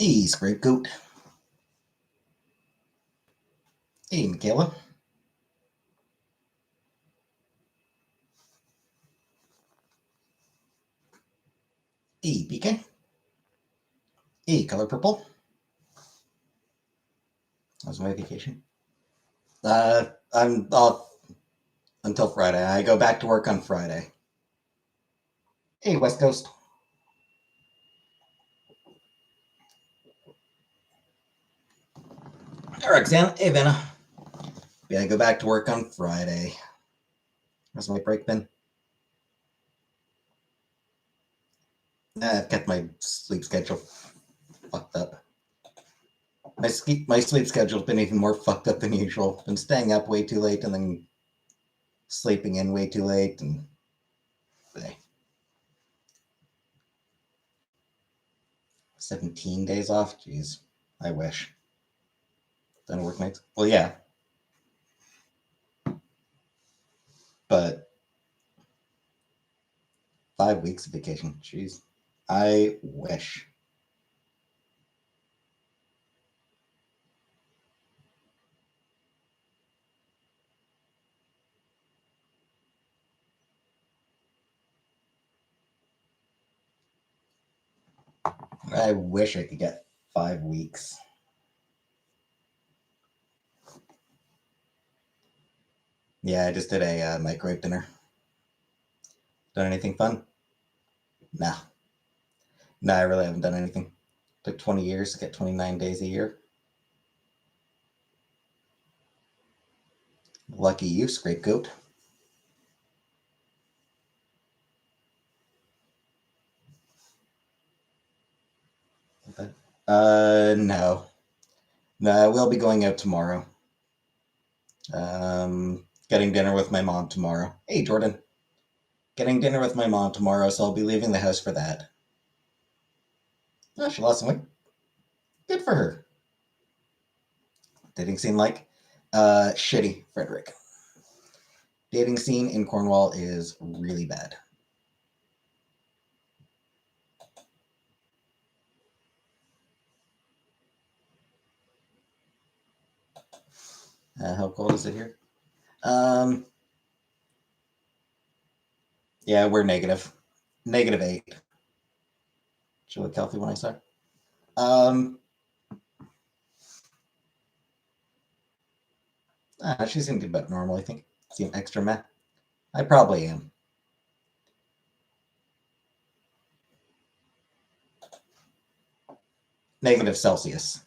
Hey, Scapegoat. Hey, Michaela. Hey, PK. Hey, Color Purple. How's my vacation? I'm off until Friday. I go back to work on Friday. Hey, West Coast. Hey, Roxanne. Hey, Vanna. Yeah, I go back to work on Friday. How's my break been? I've kept my sleep schedule fucked up. My sleep schedule's been even more fucked up than usual. Been staying up way too late and then sleeping in way too late and. eh, 17 days off? Jeez. I wish. Then work nights? Well, yeah. But 5 weeks of vacation. Jeez. I wish. I wish I could get 5 weeks. Yeah, I just did a microwave dinner. Done anything fun? Nah. Nah, I really haven't done anything. Took 20 years to get 29 days a year. Lucky you, Scapegoat. No. No, I will be going out tomorrow. Getting dinner with my mom tomorrow. Hey, Jordan. Getting dinner with my mom tomorrow, so I'll be leaving the house for that. Oh, she lost some weight. Good for her. Dating scene like? Shitty, Frederick. Dating scene in Cornwall is really bad. How cold is it here? Um, yeah, we're negative. -8. She looked healthy when I saw her. She seemed about normal, I think. Seem extra meh. I probably am. -Celsius.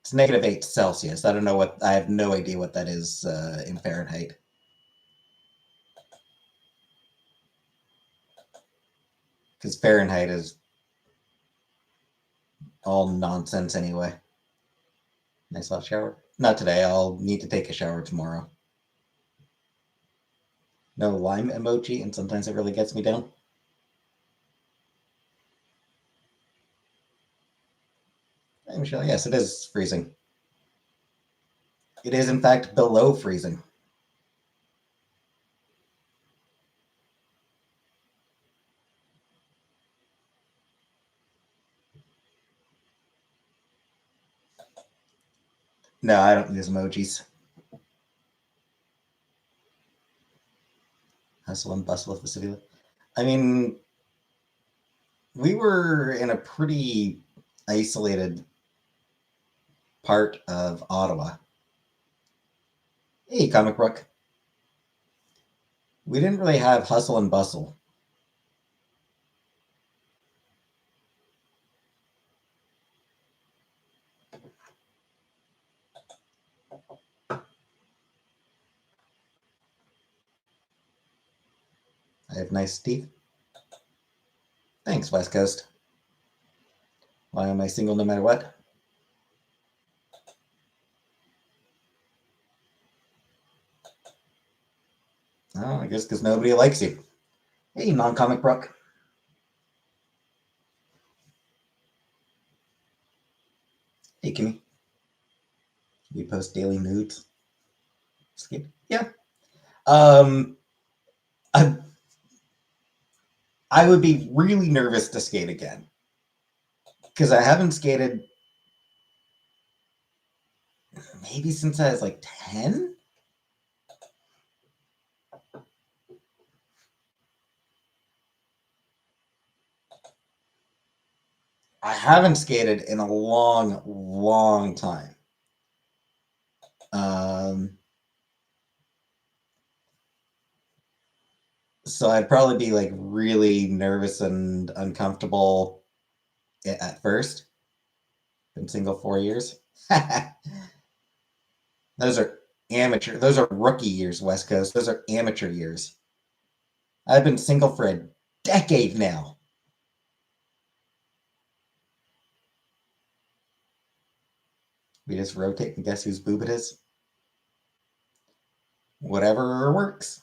It's -8 Celsius. I don't know what. I have no idea what that is in Fahrenheit. Because Fahrenheit is all nonsense anyway. Nice hot shower. Not today. I'll need to take a shower tomorrow. No lime emoji, and sometimes it really gets me down. Hey, Michelle, yes, it is freezing. It is, in fact, below freezing. No, I don't use emojis. Hustle and bustle of the city. I mean, we were in a pretty isolated part of Ottawa. Hey, Comic Rook. We didn't really have hustle and bustle. I have nice teeth. Thanks, West Coast. Why am I single no matter what? Oh, I guess because nobody likes you. Hey, non-comic Brook. Hey, Kimmy. We post daily nudes. Skip. Yeah. Um, I, I would be really nervous to skate again. because I haven't skated maybe since I was like 10. I haven't skated in a long, long time. So I'd probably be like really nervous and uncomfortable at first. Been single 4 years. Those are amateur. Those are rookie years, West Coast. Those are amateur years. I've been single for a decade now. We just rotate and guess whose boob it is. Whatever works.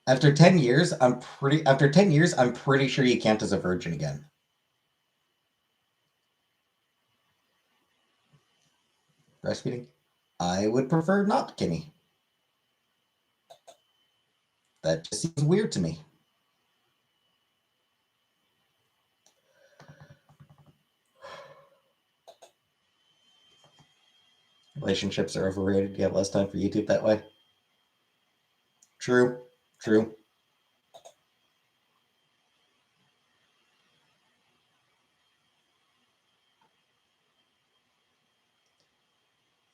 After 10 years, I'm pretty sure you count as a virgin again. Breastfeeding? I would prefer not, Kimmy. That just seems weird to me. Relationships are overrated. You have less time for YouTube that way. True. True.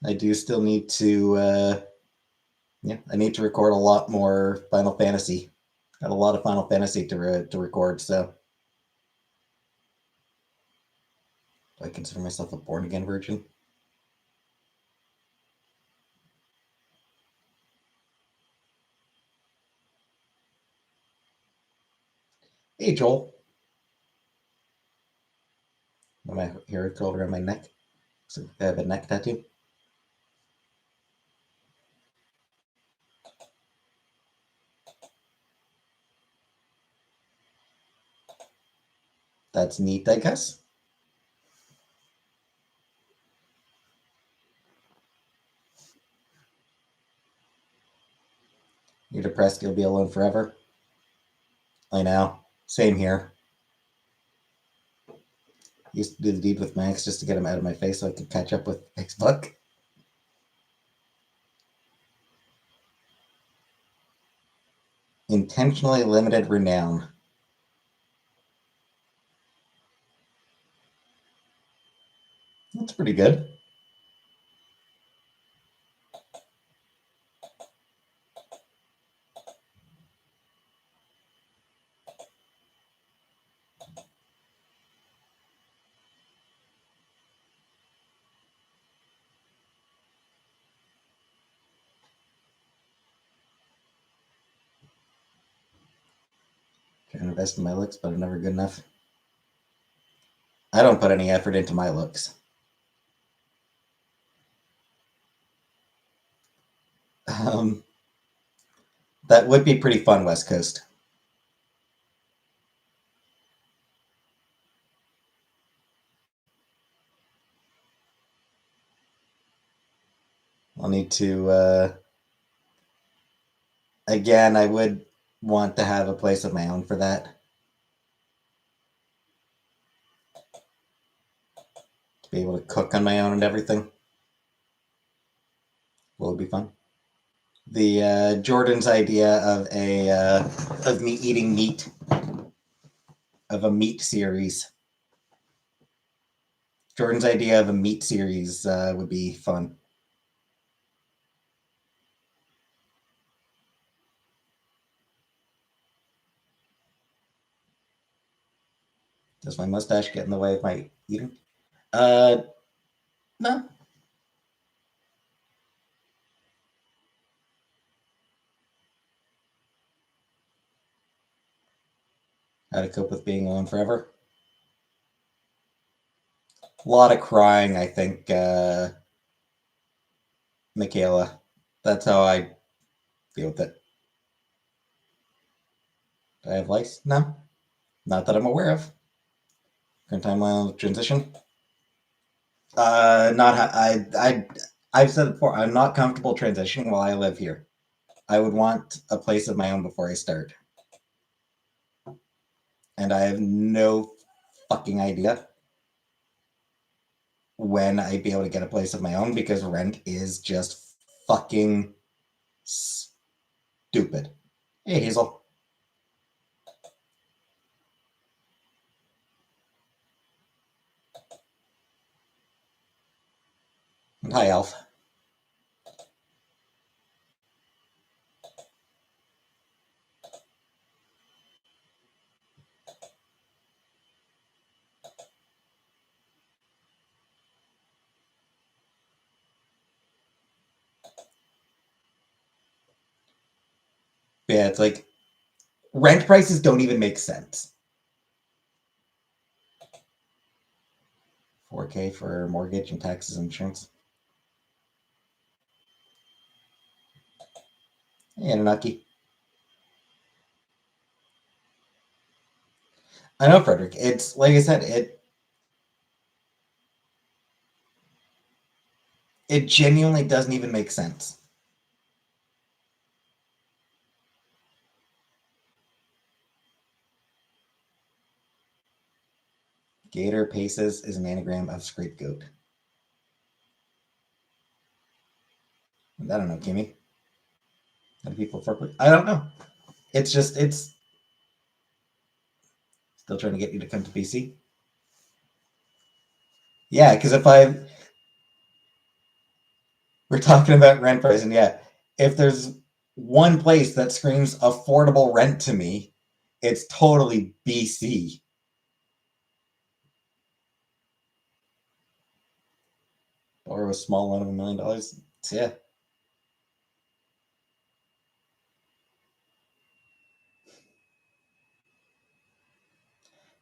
I do still need to, I need to record a lot more Final Fantasy. Got a lot of Final Fantasy to record, so. Do I consider myself a born again virgin? Hey, Joel. My hair curled around my neck. So I have a neck tattoo. That's neat, I guess. You're depressed, you'll be alone forever. I know. Same here. Used to do the deed with my ex just to get him out of my face so I could catch up with Facebook. Intentionally limited renown. That's pretty good. Trying to invest in my looks, but I'm never good enough. I don't put any effort into my looks. That would be pretty fun, West Coast. I'll need to, again, I would want to have a place of my own for that. To be able to cook on my own and everything. Will be fun. The Jordan's idea of me eating meat, of a meat series. Jordan's idea of a meat series would be fun. Does my mustache get in the way of my eating? No. How to cope with being alone forever? A lot of crying, I think, Michaela. That's how I deal with it. Do I have lice? No. Not that I'm aware of. Current timeline of transition. I've said it before, I'm not comfortable transitioning while I live here. I would want a place of my own before I start. And I have no fucking idea when I'd be able to get a place of my own because rent is just fucking stupid. Hey, Hazel. And hi, Alf. Yeah, it's like rent prices don't even make sense. 4K for mortgage and taxes and insurance. Hey, Anunnaki. I know, Frederick. It's like I said, it genuinely doesn't even make sense. Gator Paces is an anagram of scapegoat. I don't know, Kimmy. How do people fuck with? I don't know. It's just it's still trying to get you to come to BC. Yeah, because we're talking about rent price, and yeah, if there's one place that screams affordable rent to me, it's totally BC. Borrow a small loan of $1 million. Yeah.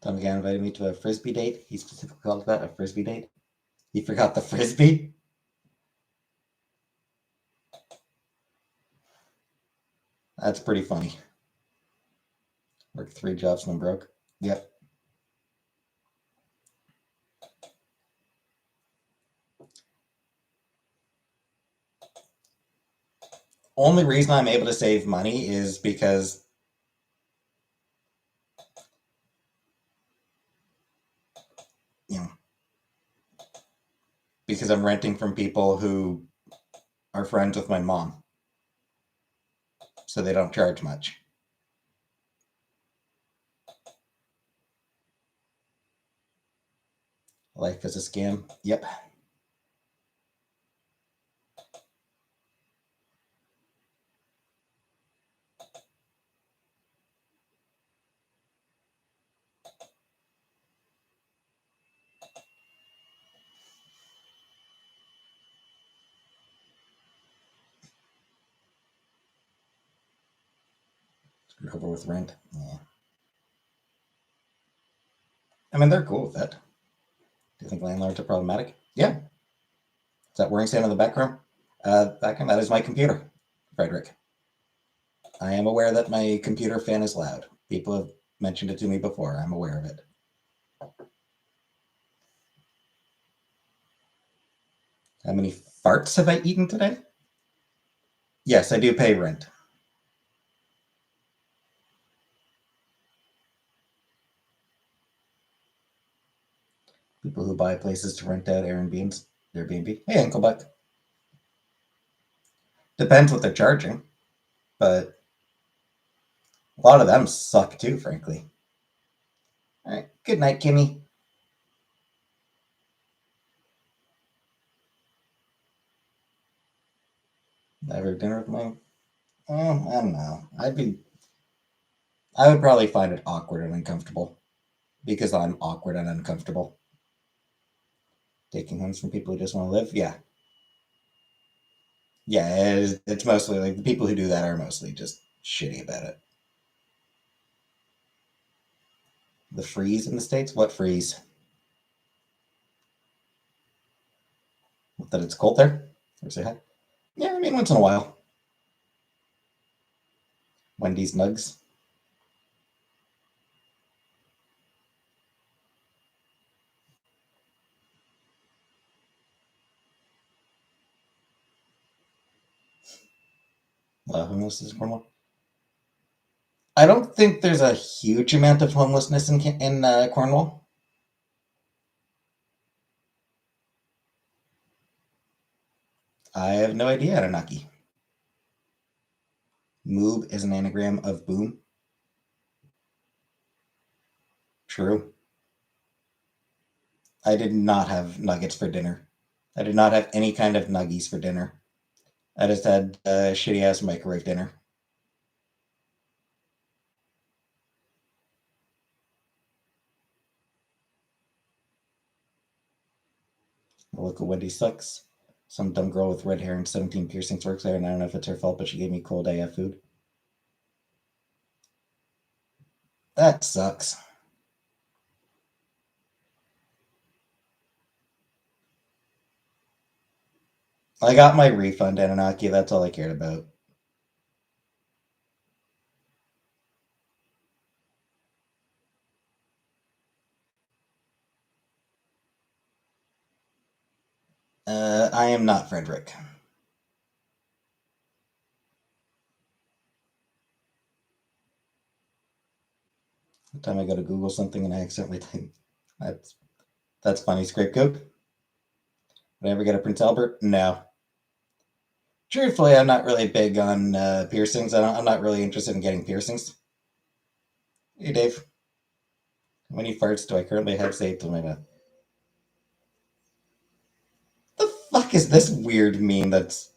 Tom again invited me to a frisbee date. He specifically called that a frisbee date. He forgot the frisbee. That's pretty funny. Worked 3 jobs and I'm broke. Yep. Only reason I'm able to save money is because because I'm renting from people who are friends with my mom. So they don't charge much. Life is a scam. Yep. Screwed over with rent. Yeah. I mean, they're cool with that. Do you think landlords are problematic? Yeah. Is that whirring sound in the background? Background, that is my computer, Frederick. I am aware that my computer fan is loud. People have mentioned it to me before. I'm aware of it. How many farts have I eaten today? Yes, I do pay rent. People who buy places to rent out Airbnb. Hey, Uncle Buck. Depends what they're charging, but a lot of them suck too, frankly. All right. Good night, Kimmy. Ever dinner with my? I don't know. I would probably find it awkward and uncomfortable because I'm awkward and uncomfortable. Taking homes from people who just want to live, yeah, yeah. It's mostly like the people who do that are mostly just shitty about it. The freeze in the States? What freeze? That it's cold there? Or say hi? Yeah, I mean, once in a while. Wendy's Nugs. Homelessness in Cornwall. I don't think there's a huge amount of homelessness in Cornwall. I have no idea, Anunnaki. Moob is an anagram of boom. True. I did not have nuggets for dinner. I did not have any kind of nuggies for dinner. I just had shitty ass microwave dinner. The local Wendy sucks. Some dumb girl with red hair and 17 piercings works there, and I don't know if it's her fault, but she gave me cold AF food. That sucks. I got my refund, Anunnaki. That's all I cared about. I am not Frederick. The time I go to Google something and I accidentally type. That's funny. Scapegoat. Would I ever get a Prince Albert? No. Truthfully, I'm not really big on piercings. I'm not really interested in getting piercings. Hey, Dave. How many farts do I currently have saved in my mouth? The fuck is this weird meme that's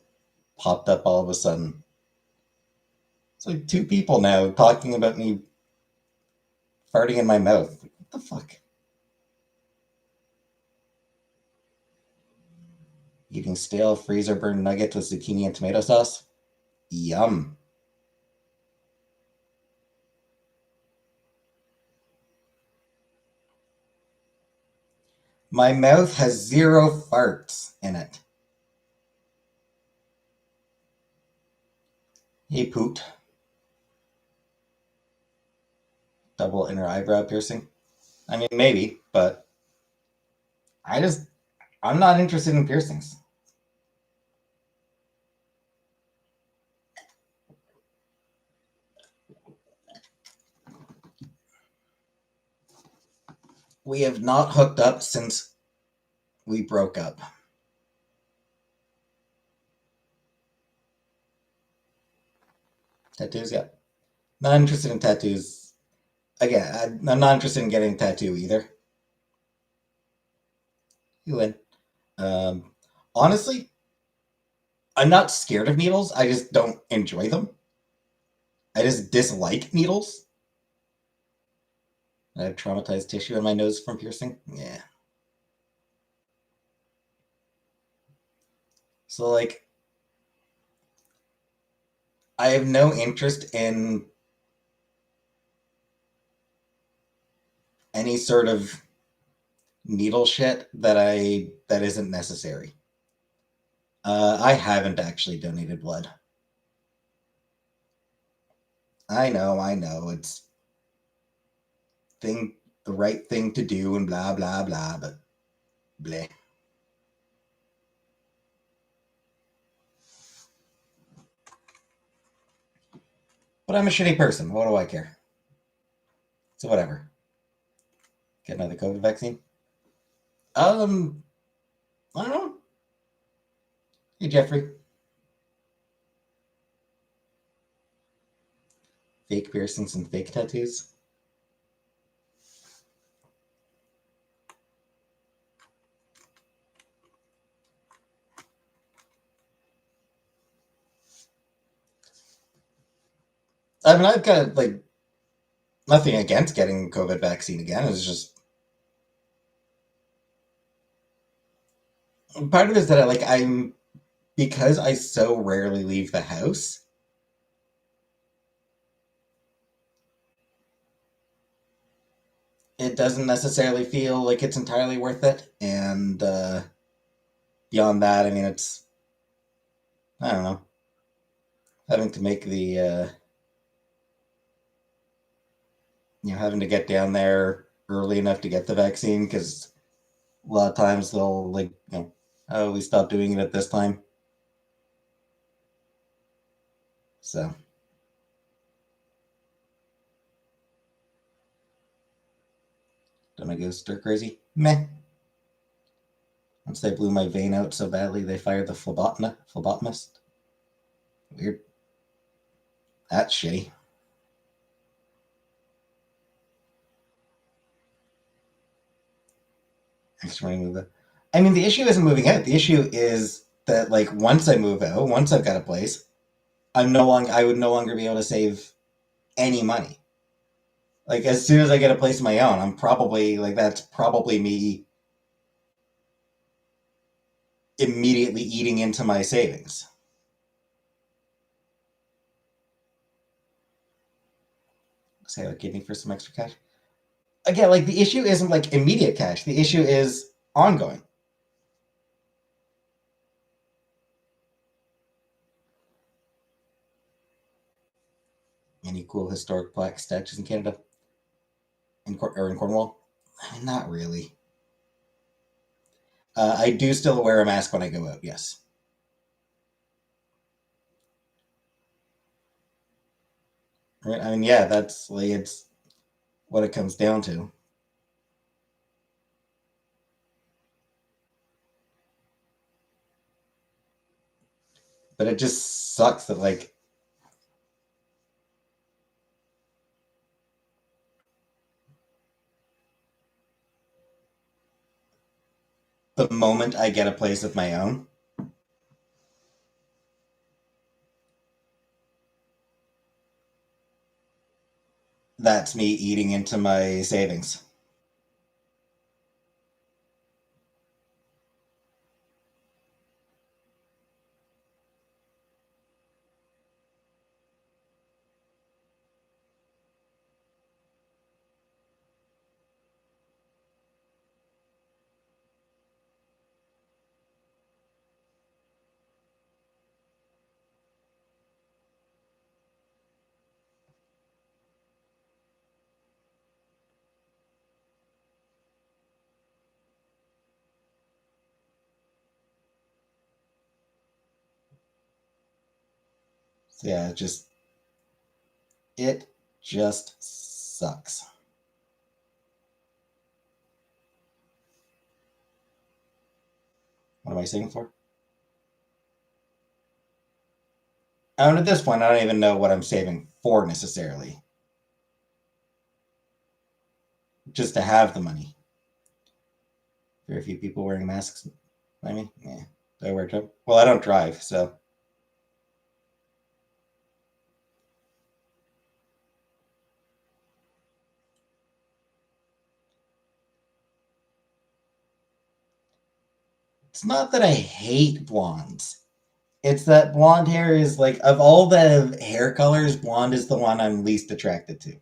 popped up all of a sudden? It's like two people now talking about me farting in my mouth. What the fuck? Eating stale freezer burned nuggets with zucchini and tomato sauce? Yum. My mouth has 0 farts in it. Hey, Poot. Double inner eyebrow piercing? I mean, maybe, but I'm not interested in piercings. We have not hooked up since we broke up. Tattoos, yeah. Not interested in tattoos. Again, I'm not interested in getting a tattoo either. You win. Um, Honestly, I'm not scared of needles. I just don't enjoy them. I just dislike needles. I have traumatized tissue in my nose from piercing. Yeah. So, like, I have no interest in any sort of needle shit that isn't necessary. I haven't actually donated blood. I know. It's thing the right thing to do and blah blah blah, but bleh. But I'm a shitty person. What do I care? So whatever. Get another COVID vaccine. Um, I don't know. Hey Jeffrey. Fake piercings and fake tattoos. I mean, I've got like nothing against getting COVID vaccine again. It's just part of it is that I'm because I so rarely leave the house. It doesn't necessarily feel like it's entirely worth it, and beyond that, I mean, I don't know, having to make having to get down there early enough to get the vaccine because a lot of times they'll oh, we stopped doing it at this time. So. Did I go stir crazy? Meh. Once they blew my vein out so badly, they fired the phlebotomist. Weird. That's shitty. I mean, the issue isn't moving out. The issue is that, like, once I move out, once I've got a place, I would no longer be able to save any money. Like, as soon as I get a place of my own, I'm probably like, that's probably me immediately eating into my savings. Say, like, give me for some extra cash. Again, like, the issue isn't like immediate cash. The issue is ongoing. Any cool historic plaque statues in Canada? Or in Cornwall? I mean, not really. I do still wear a mask when I go out, yes. Right? I mean, yeah, that's like, it's what it comes down to. But it just sucks that, like, the moment I get a place of my own, that's me eating into my savings. So yeah, it just sucks. What am I saving for? And at this point, I don't even know what I'm saving for necessarily. Just to have the money. Very few people wearing masks. I mean, yeah. Do I wear drive? Well, I don't drive, so. It's not that I hate blondes. It's that blonde hair is like, of all the hair colors, blonde is the one I'm least attracted to.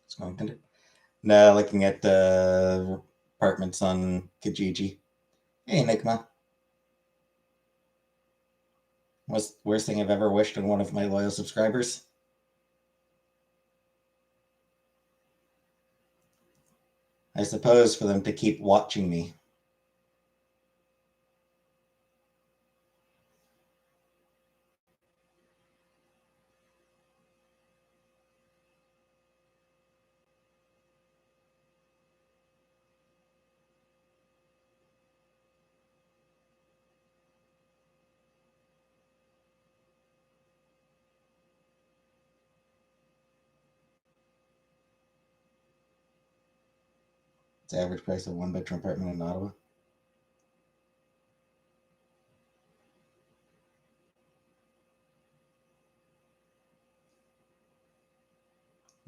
It's going to. Now looking at the apartments on Kijiji. Hey, Enigma. What's the worst thing I've ever wished on one of my loyal subscribers? I suppose for them to keep watching me. It's the average price of one bedroom apartment in Ottawa.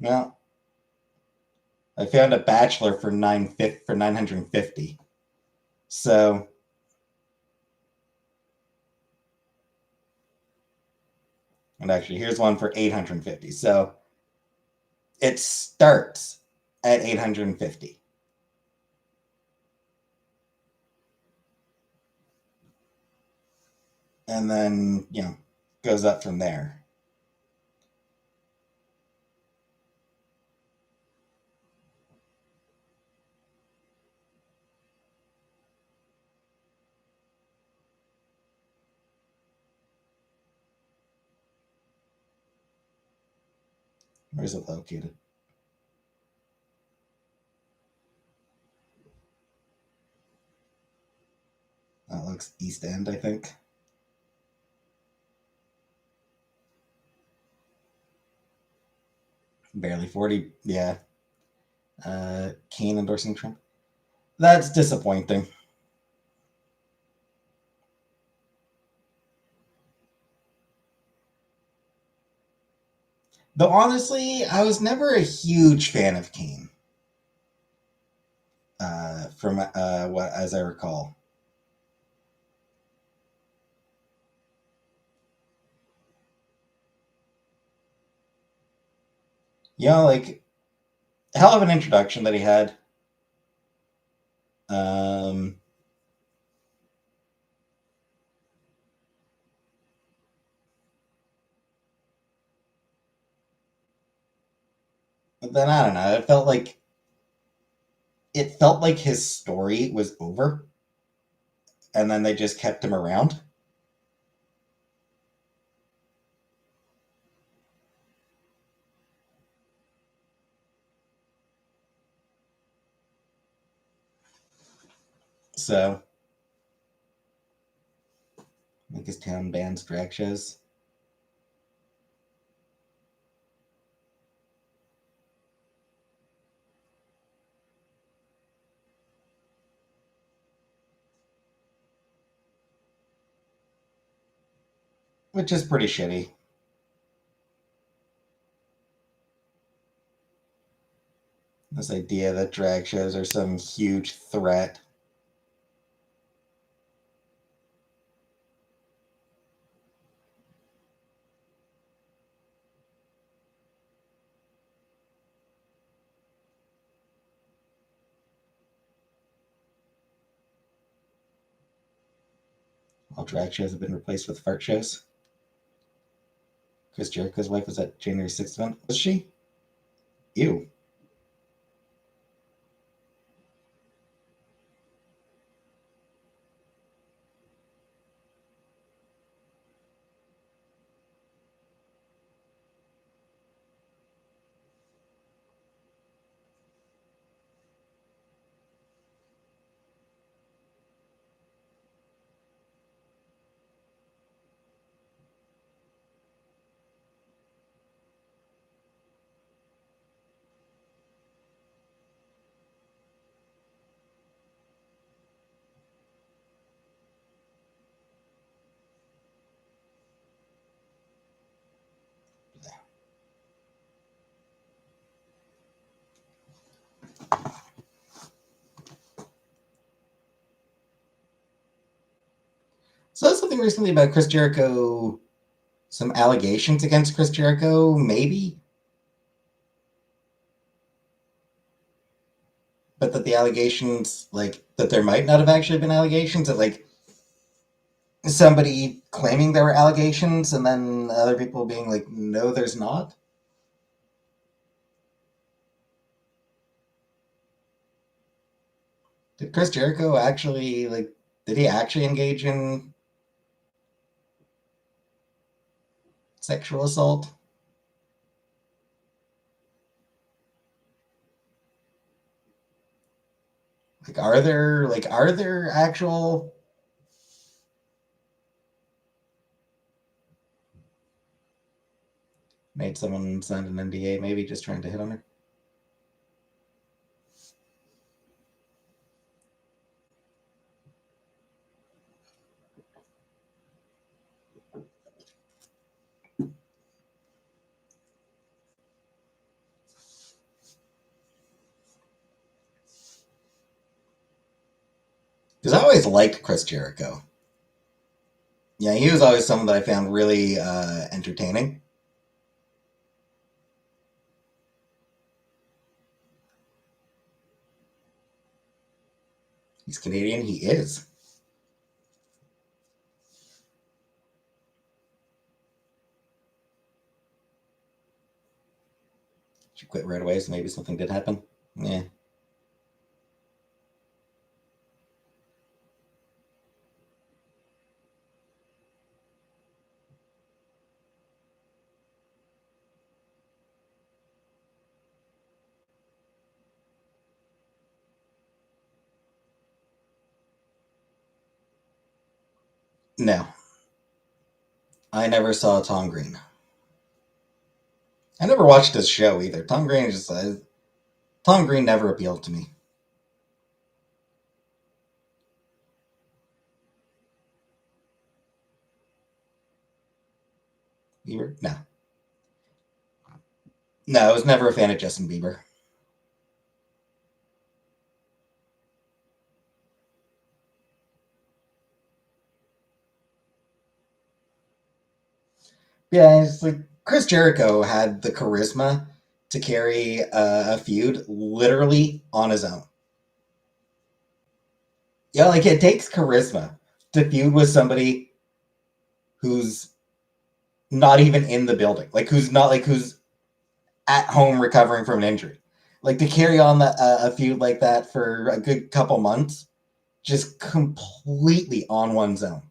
Well, I found a bachelor for 950. So, and actually, here's one for 850. So it starts at 850. And then, goes up from there. Where is it located? That looks East End, I think. Barely 40. Yeah. Kane endorsing Trump. That's disappointing. Though honestly, I was never a huge fan of Kane. From what as I recall. Like hell of an introduction that he had. Um, but then I don't know. It felt like his story was over, and then they just kept him around. So, like his town bands, drag shows. Which is pretty shitty. This idea that drag shows are some huge threat. All drag shows have been replaced with fart shows. Chris Jericho's wife was at January 6th event. Was she? Ew. So that's something recently about Chris Jericho. Some allegations against Chris Jericho, maybe, but that the allegations, like that, there might not have actually been allegations. That like somebody claiming there were allegations, and then other people being like, "No, there's not." Did Chris Jericho actually like? Did he actually engage in sexual assault? Are there actual? Made someone sign an NDA, maybe just trying to hit on her. Because I always liked Chris Jericho. Yeah, he was always someone that I found really entertaining. He's Canadian. He is. She quit right away, so maybe something did happen. Yeah. No, I never saw Tom Green. I never watched his show either. Tom Green never appealed to me. Bieber? No. No, I was never a fan of Justin Bieber. Yeah, it's like Chris Jericho had the charisma to carry a feud literally on his own. Yeah, like it takes charisma to feud with somebody who's not even in the building, who's at home recovering from an injury. Like to carry on a feud like that for a good couple months, just completely on one's own.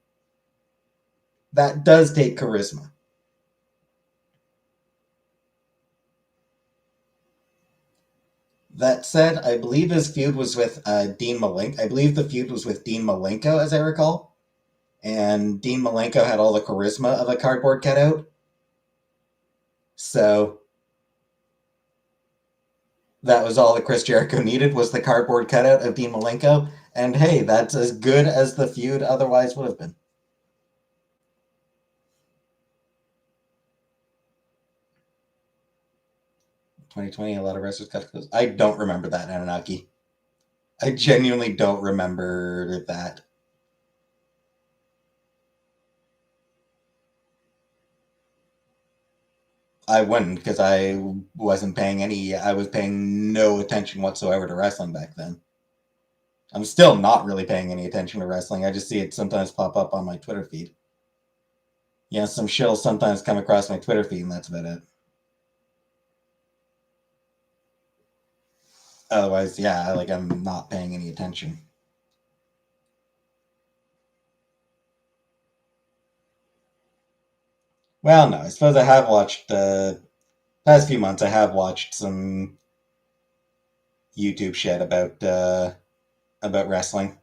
That does take charisma. That said, I believe his feud was with Dean Malenko. I believe the feud was with Dean Malenko, as I recall. And Dean Malenko had all the charisma of a cardboard cutout. So that was all that Chris Jericho needed was the cardboard cutout of Dean Malenko. And hey, that's as good as the feud otherwise would have been. 2020, a lot of wrestlers got close. I don't remember that, Anunnaki. I genuinely don't remember that. I wouldn't because I was paying no attention whatsoever to wrestling back then. I'm still not really paying any attention to wrestling. I just see it sometimes pop up on my Twitter feed. Yeah, some shills sometimes come across my Twitter feed, and that's about it. Otherwise, yeah, like I'm not paying any attention. Well, no, I suppose I have watched the past few months. I have watched some YouTube shit about wrestling.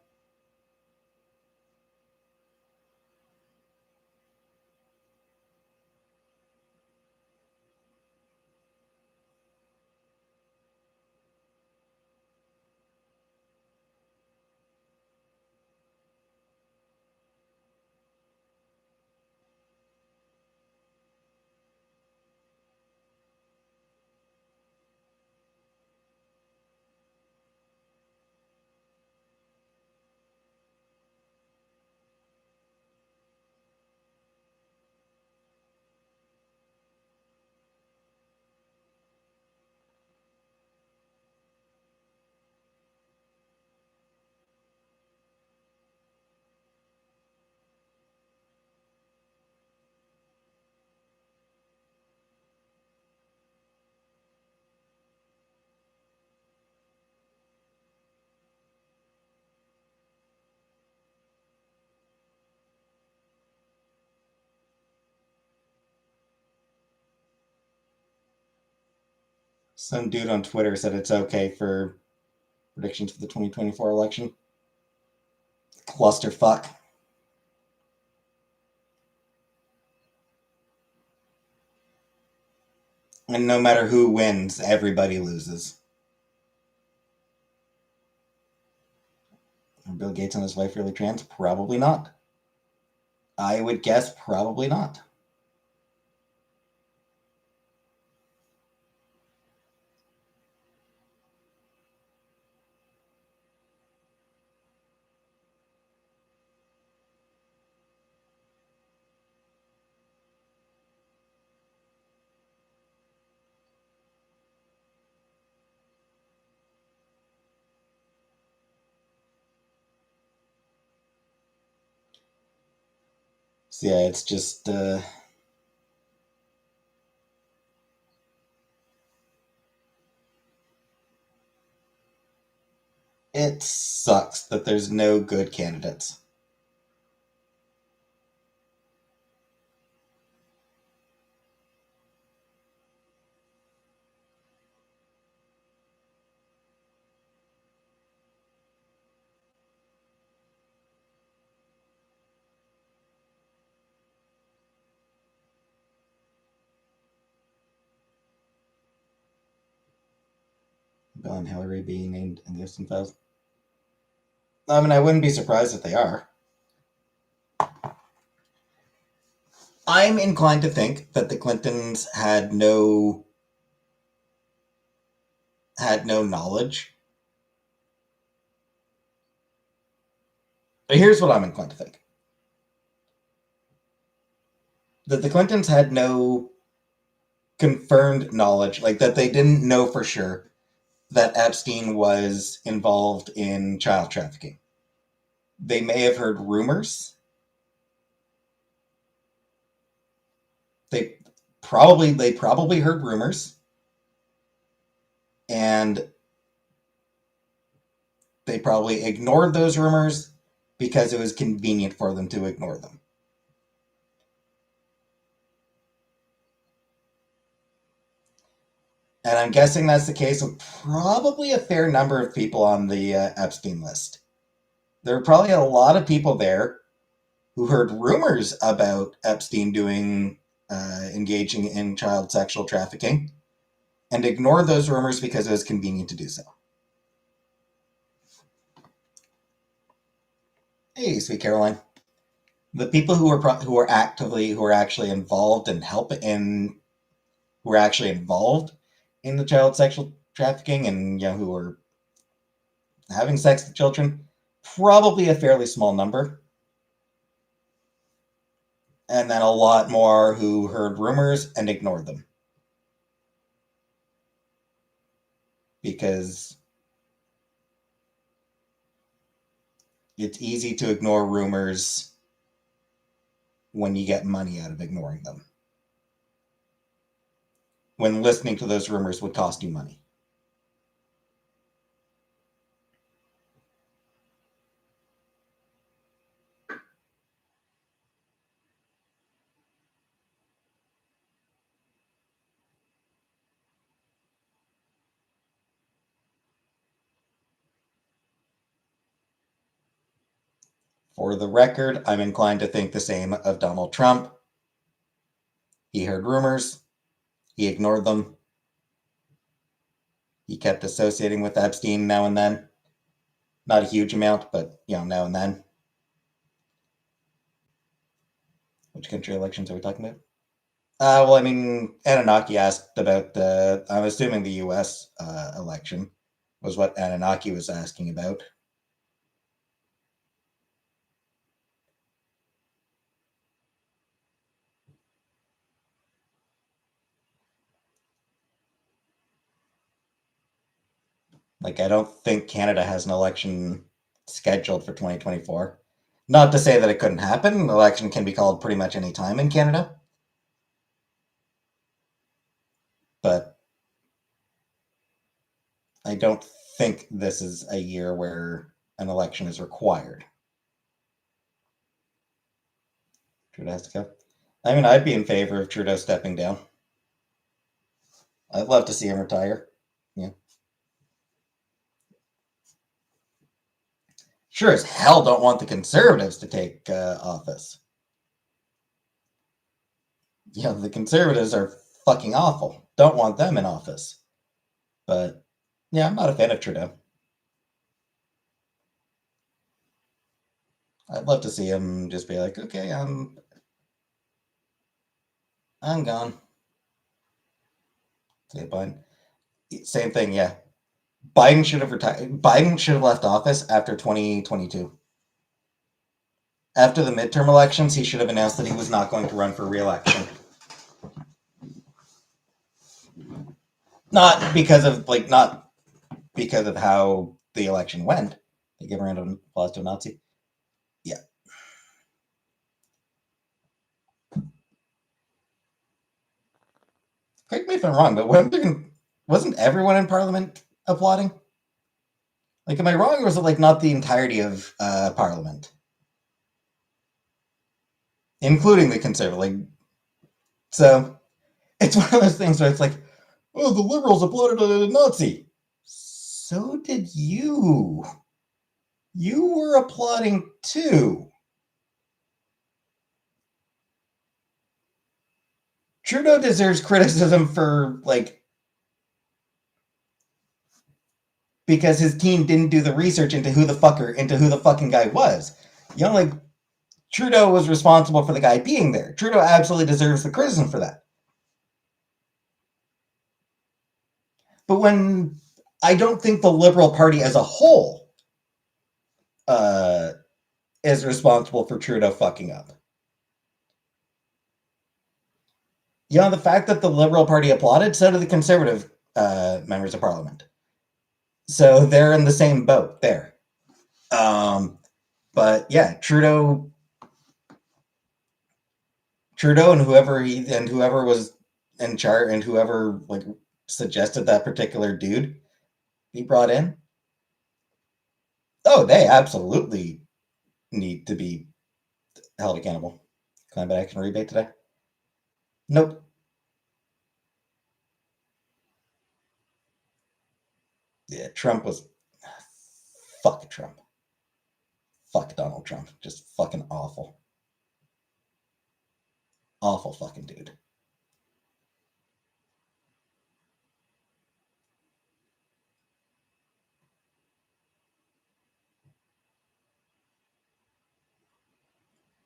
Some dude on Twitter said it's okay for predictions for the 2024 election. Clusterfuck. And no matter who wins, everybody loses. Are Bill Gates and his wife really trans? Probably not. I would guess probably not. yeah, it's just it sucks that there's no good candidates. Bill and Hillary being named in the Epstein files. I mean, I wouldn't be surprised if they are. I'm inclined to think that the Clintons had no knowledge. But here's what I'm inclined to think. That the Clintons had no confirmed knowledge, like that they didn't know for sure that Epstein was involved in child trafficking. They may have heard rumors. They probably heard rumors, and they probably ignored those rumors because it was convenient for them to ignore them. And I'm guessing that's the case with probably a fair number of people on the Epstein list. There are probably a lot of people there who heard rumors about Epstein engaging in child sexual trafficking and ignored those rumors because it was convenient to do so. Hey, sweet Caroline. The people who are actually involved and who are actually involved in the child sexual trafficking and who are having sex with children, probably a fairly small number. And then a lot more who heard rumors and ignored them. Because it's easy to ignore rumors when you get money out of ignoring them. When listening to those rumors would cost you money. For the record, I'm inclined to think the same of Donald Trump. He heard rumors, he ignored them, he kept associating with Epstein now and then. Not a huge amount, but now and then. Which country elections are we talking about? Well, I mean, Anunnaki asked about I'm assuming the U.S. Election was what Anunnaki was asking about. Like, I don't think Canada has an election scheduled for 2024. Not to say that it couldn't happen. An election can be called pretty much any time in Canada. But I don't think this is a year where an election is required. Trudeau has to go. I mean, I'd be in favor of Trudeau stepping down. I'd love to see him retire. Yeah. Sure as hell don't want the Conservatives to take office. The Conservatives are fucking awful. Don't want them in office. But yeah, I'm not a fan of Trudeau. I'd love to see him just be like, okay, I'm gone. Say Biden. Same thing, yeah. Biden should have retired. Biden should have left office after 2022. After the midterm elections, he should have announced that he was not going to run for re-election. Not because of how the election went. They give a round of applause to a Nazi. Yeah. correct me if I'm wrong, but wasn't everyone in Parliament applauding? Like, am I wrong, or was it like not the entirety of Parliament, including the Conservative? Like, so it's one of those things where it's like, oh, the Liberals applauded a Nazi. So did you. You were applauding too. Trudeau deserves criticism for, like, because his team didn't do the research into who the fucking guy was. You know, like, Trudeau was responsible for the guy being there. Trudeau absolutely deserves the criticism for that. But when I don't think the Liberal Party as a whole is responsible for Trudeau fucking up. You know, the fact that the Liberal Party applauded, so did the Conservative members of Parliament. So they're in the same boat there. But yeah, Trudeau and whoever was in charge and whoever like suggested that particular dude be brought in. Oh, they absolutely need to be held accountable. Climate action rebate today? Nope. Yeah, Trump was fuck Trump. Fuck Donald Trump. Just fucking awful. Awful fucking dude.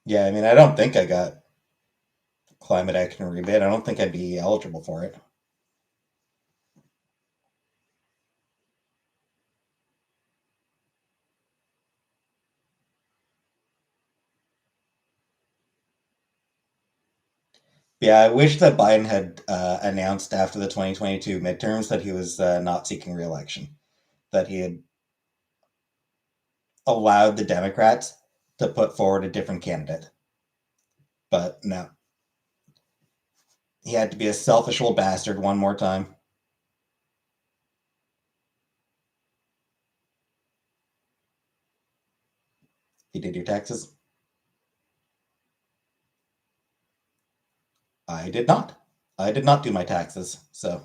Yeah, I mean, I don't think I got climate action rebate. I don't think I'd be eligible for it. Yeah, I wish that Biden had announced after the 2022 midterms that he was not seeking re-election, that he had allowed the Democrats to put forward a different candidate. But no. He had to be a selfish little bastard one more time. You did your taxes? I did not. I did not do my taxes, so.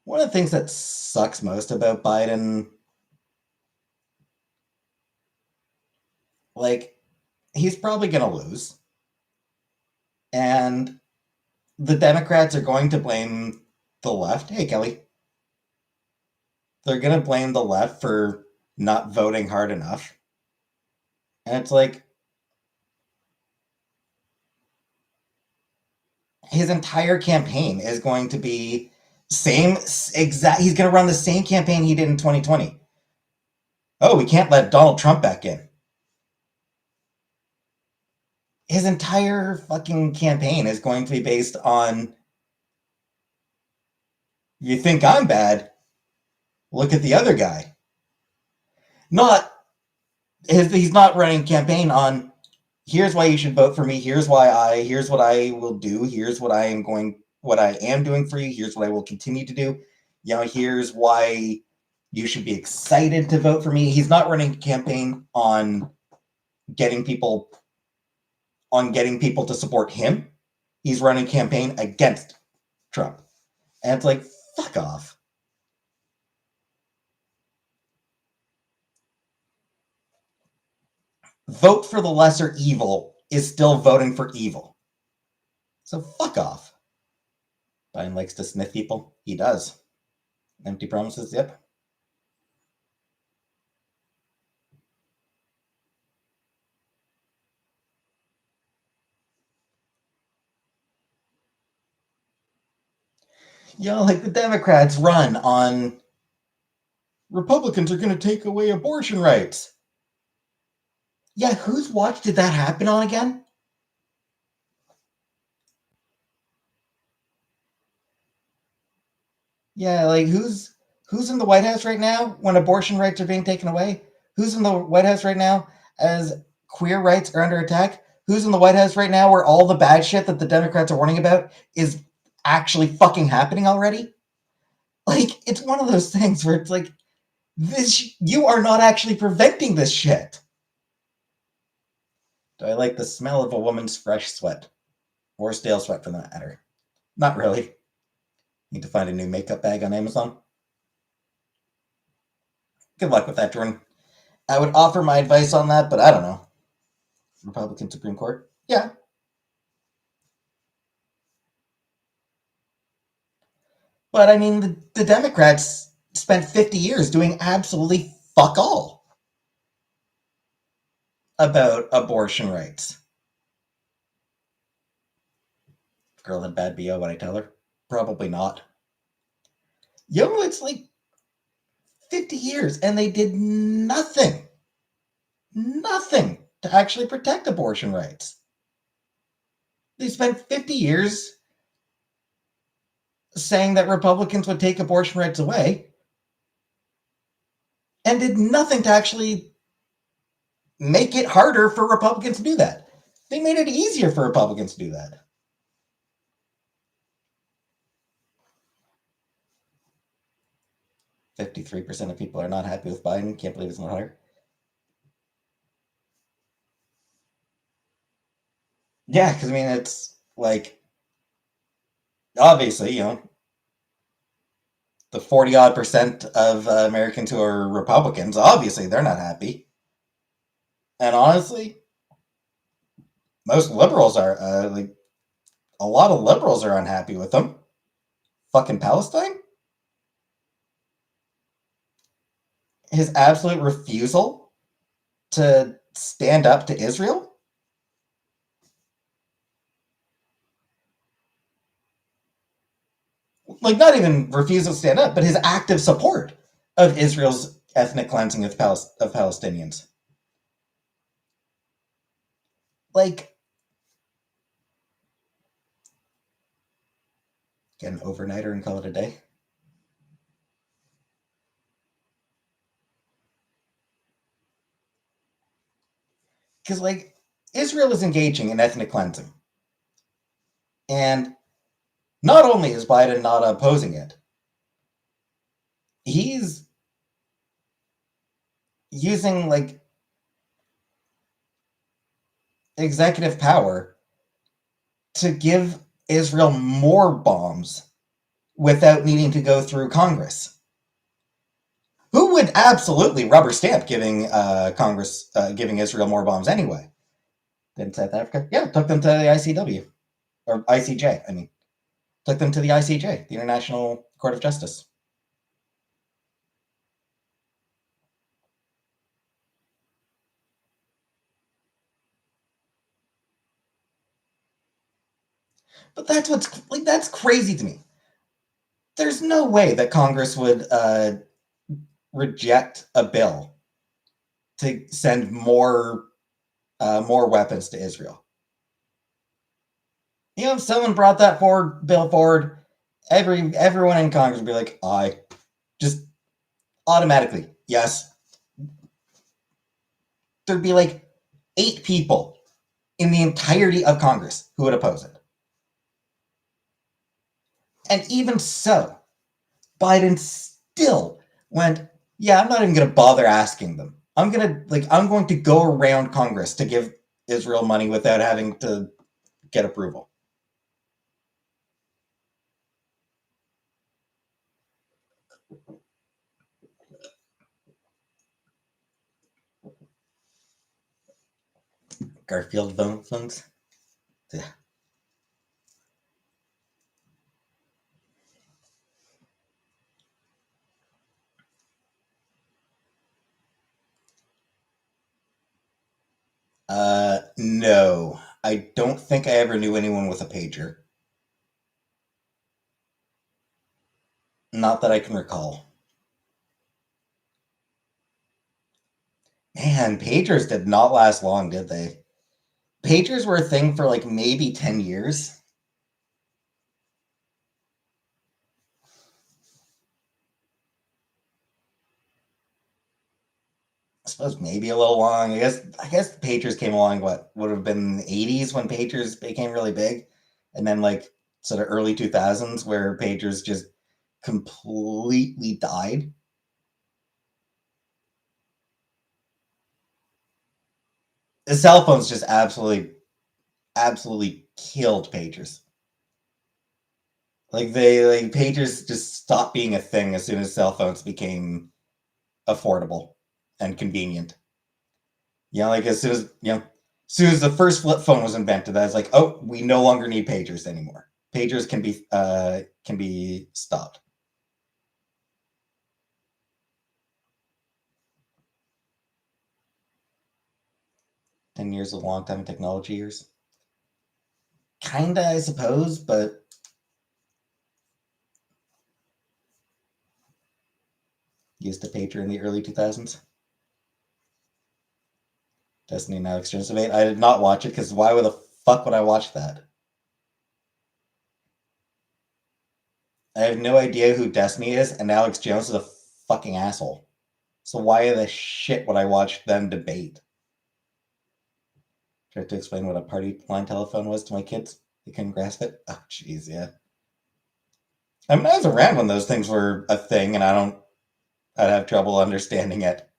One of the things that sucks most about Biden, like, he's probably going to lose. And the Democrats are going to blame the left. Hey, Kelly. They're going to blame the left for not voting hard enough. And it's like, his entire campaign is going to be he's going to run the same campaign he did in 2020. Oh, we can't let Donald Trump back in. His entire fucking campaign is going to be based on, you think I'm bad? Look at the other guy. He's not running a campaign on, here's why you should vote for me, here's what I will do, here's what I am doing for you, here's what I will continue to do. You know, here's why you should be excited to vote for me. He's not running a campaign on getting people to support him. He's running a campaign against Trump. And it's like, fuck off. Vote for the lesser evil is still voting for evil. So fuck off. Biden likes to sniff people. He does. Empty promises, yep. Like the Democrats run on Republicans are going to take away abortion rights. Yeah, whose watch did that happen on again? Yeah, like who's in the White House right now when abortion rights are being taken away? Who's in the White House right now as queer rights are under attack? Who's in the White House right now where all the bad shit that the Democrats are warning about is actually fucking happening already? Like, it's one of those things where it's like, this, you are not actually preventing this shit. Do I like the smell of a woman's fresh sweat? Or stale sweat for that matter? Not really. Need to find a new makeup bag on Amazon. Good luck with that, Jordan. I would offer my advice on that, but I don't know. Republican Supreme Court? Yeah. But I mean, the Democrats spent 50 years doing absolutely fuck all about abortion rights. Girl had bad BO, what I tell her? Probably not. It's like 50 years and they did nothing. Nothing to actually protect abortion rights. They spent 50 years saying that Republicans would take abortion rights away and did nothing to actually make it harder for Republicans to do that. They made it easier for Republicans to do that. %53% of people are not happy with Biden. Can't believe it's not higher. Yeah, because I mean, it's like, obviously, the 40 odd percent of Americans who are Republicans, obviously, they're not happy. And honestly, most liberals are, like, a lot of liberals are unhappy with them. Fucking Palestine? His absolute refusal to stand up to Israel? Like, not even refusal to stand up, but his active support of Israel's ethnic cleansing of Palestinians. Like, get an overnighter and call it a day. Because, like, Israel is engaging in ethnic cleansing. And not only is Biden not opposing it, he's using, like, executive power to give Israel more bombs without needing to go through Congress. Who would absolutely rubber stamp giving Congress, giving Israel more bombs anyway? Didn't South Africa? Yeah, took them to the ICW. Or ICJ, I mean. Took them to the ICJ, the International Court of Justice. But that's crazy to me. There's no way that Congress would reject a bill to send more weapons to Israel. If someone brought that bill forward, everyone in Congress would be like, "Aye," just automatically, yes. There'd be like 8 people in the entirety of Congress who would oppose it. And even so, Biden still went, yeah, I'm not even going to bother asking them. I'm going to go around Congress to give Israel money without having to get approval. Garfield phones. Yeah. No. I don't think I ever knew anyone with a pager. Not that I can recall. Man, pagers did not last long, did they? Pagers were a thing for like maybe 10 years. I suppose maybe a little long. I guess pagers came along what would have been the 80s when pagers became really big. And then like sort of early 2000s where pagers just completely died. The cell phones just absolutely killed pagers. Like pagers just stopped being a thing as soon as cell phones became affordable and convenient. Like as soon as the first flip phone was invented, I was like, oh, we no longer need pagers anymore. Pagers can be stopped. 10 years is a long time in technology years. Kinda, I suppose, but used a pager in the early 2000s. Destiny now Extremis of 8. I did not watch it because why the fuck would I watch that? I have no idea who Destiny is, and Alex Jones is a fucking asshole. So why the shit would I watch them debate? Tried to explain what a party line telephone was to my kids. They couldn't grasp it. Oh, jeez, yeah. I mean, I was around when those things were a thing, and I'd have trouble understanding it.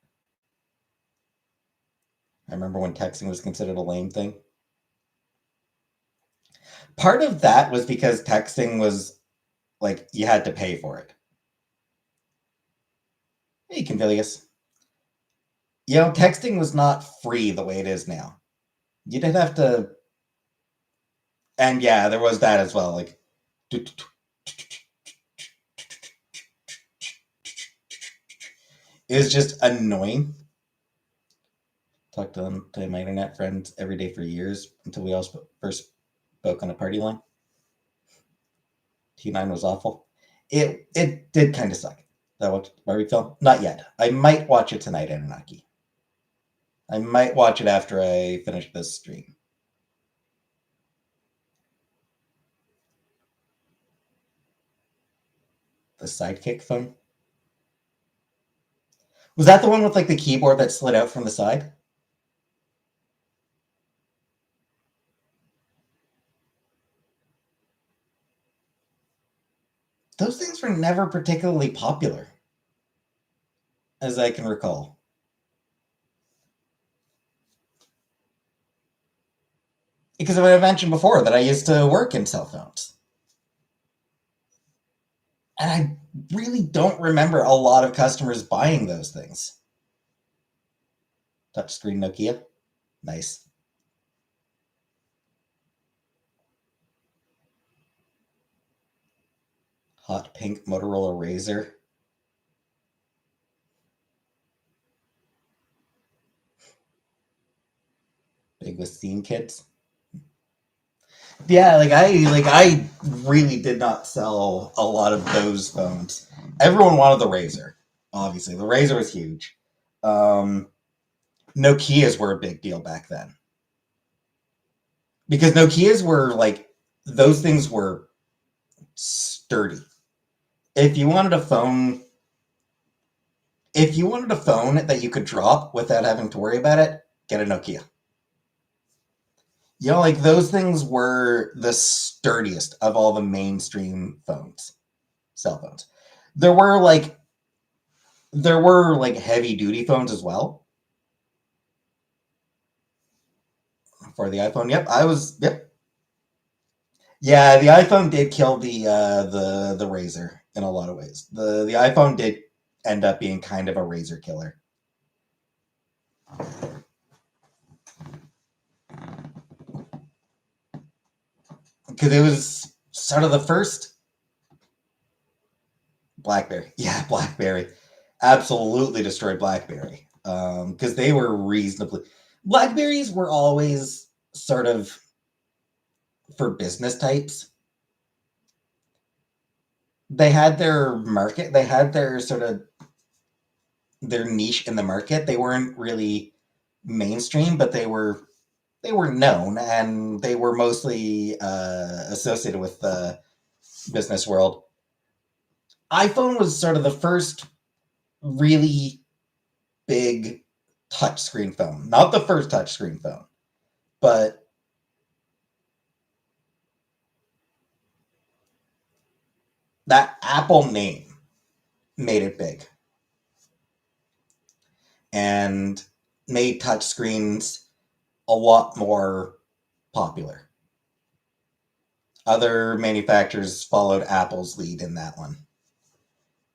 I remember when texting was considered a lame thing. Part of that was because texting was like you had to pay for it. Hey, Convilius. Texting was not free the way it is now. You did have to, and yeah, there was that as well. Like, it was just annoying. Talked to my internet friends every day for years until we all first spoke on a party line. T9 was awful. It did kind of suck. That Barbie film? Not yet. I might watch it tonight, Anunnaki. I might watch it after I finish this stream. The Sidekick phone? Was that the one with like the keyboard that slid out from the side? Those things were never particularly popular, as I can recall. Because I mentioned before that I used to work in cell phones. And I really don't remember a lot of customers buying those things. Touchscreen Nokia. Nice. Hot pink Motorola Razr. Big with scene kids. Yeah, like I really did not sell a lot of those phones. Everyone wanted the Razr. Obviously, the Razr was huge. Nokias were a big deal back then because Nokias were like those things were sturdy. If you wanted a phone, if you wanted a phone that you could drop without having to worry about it, get a Nokia. Like those things were the sturdiest of all the mainstream phones, cell phones. There were like heavy duty phones as well for the iPhone. Yep, I was. Yep, yeah. The iPhone did kill the Razr in a lot of ways. The iPhone did end up being kind of a Razr killer because it was sort of the first BlackBerry. Yeah, BlackBerry absolutely destroyed BlackBerry because they were reasonably. Blackberries were always sort of for business types. they had their market, they had their sort of their niche in the market. They weren't really mainstream, but they were known, and they were mostly associated with the business world. iPhone was sort of the first really big touchscreen phone. Not the first touchscreen phone, but that Apple name made it big and made touchscreens a lot more popular. Other manufacturers followed Apple's lead in that one.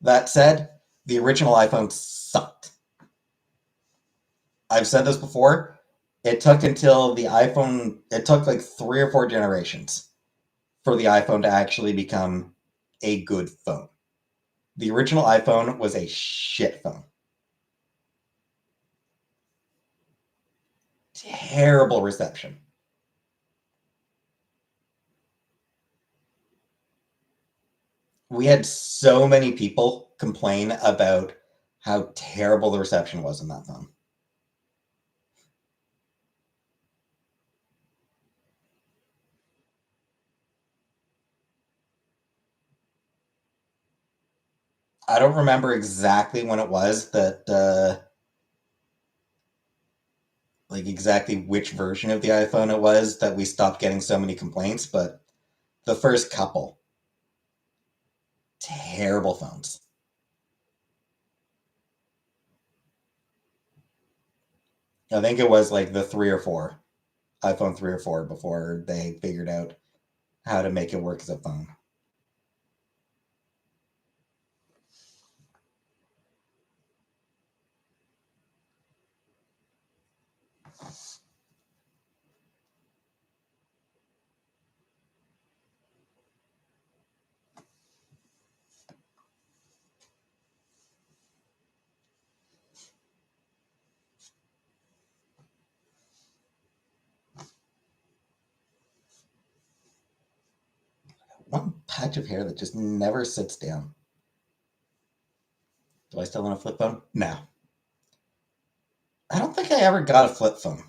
That said, the original iPhone sucked. I've said this before. It took until the iPhone, it took like 3 or 4 generations for the iPhone to actually become a good phone. The original iPhone was a shit phone. Terrible reception. We had so many people complain about how terrible the reception was in that phone. I don't remember exactly when it was that, like exactly which version of the iPhone it was that we stopped getting so many complaints, but the first couple, terrible phones. I think it was like the 3 or 4, iPhone 3 or 4, before they figured out how to make it work as a phone. One patch of hair that just never sits down. Do I still want a flip phone? No. I don't think I ever got a flip phone.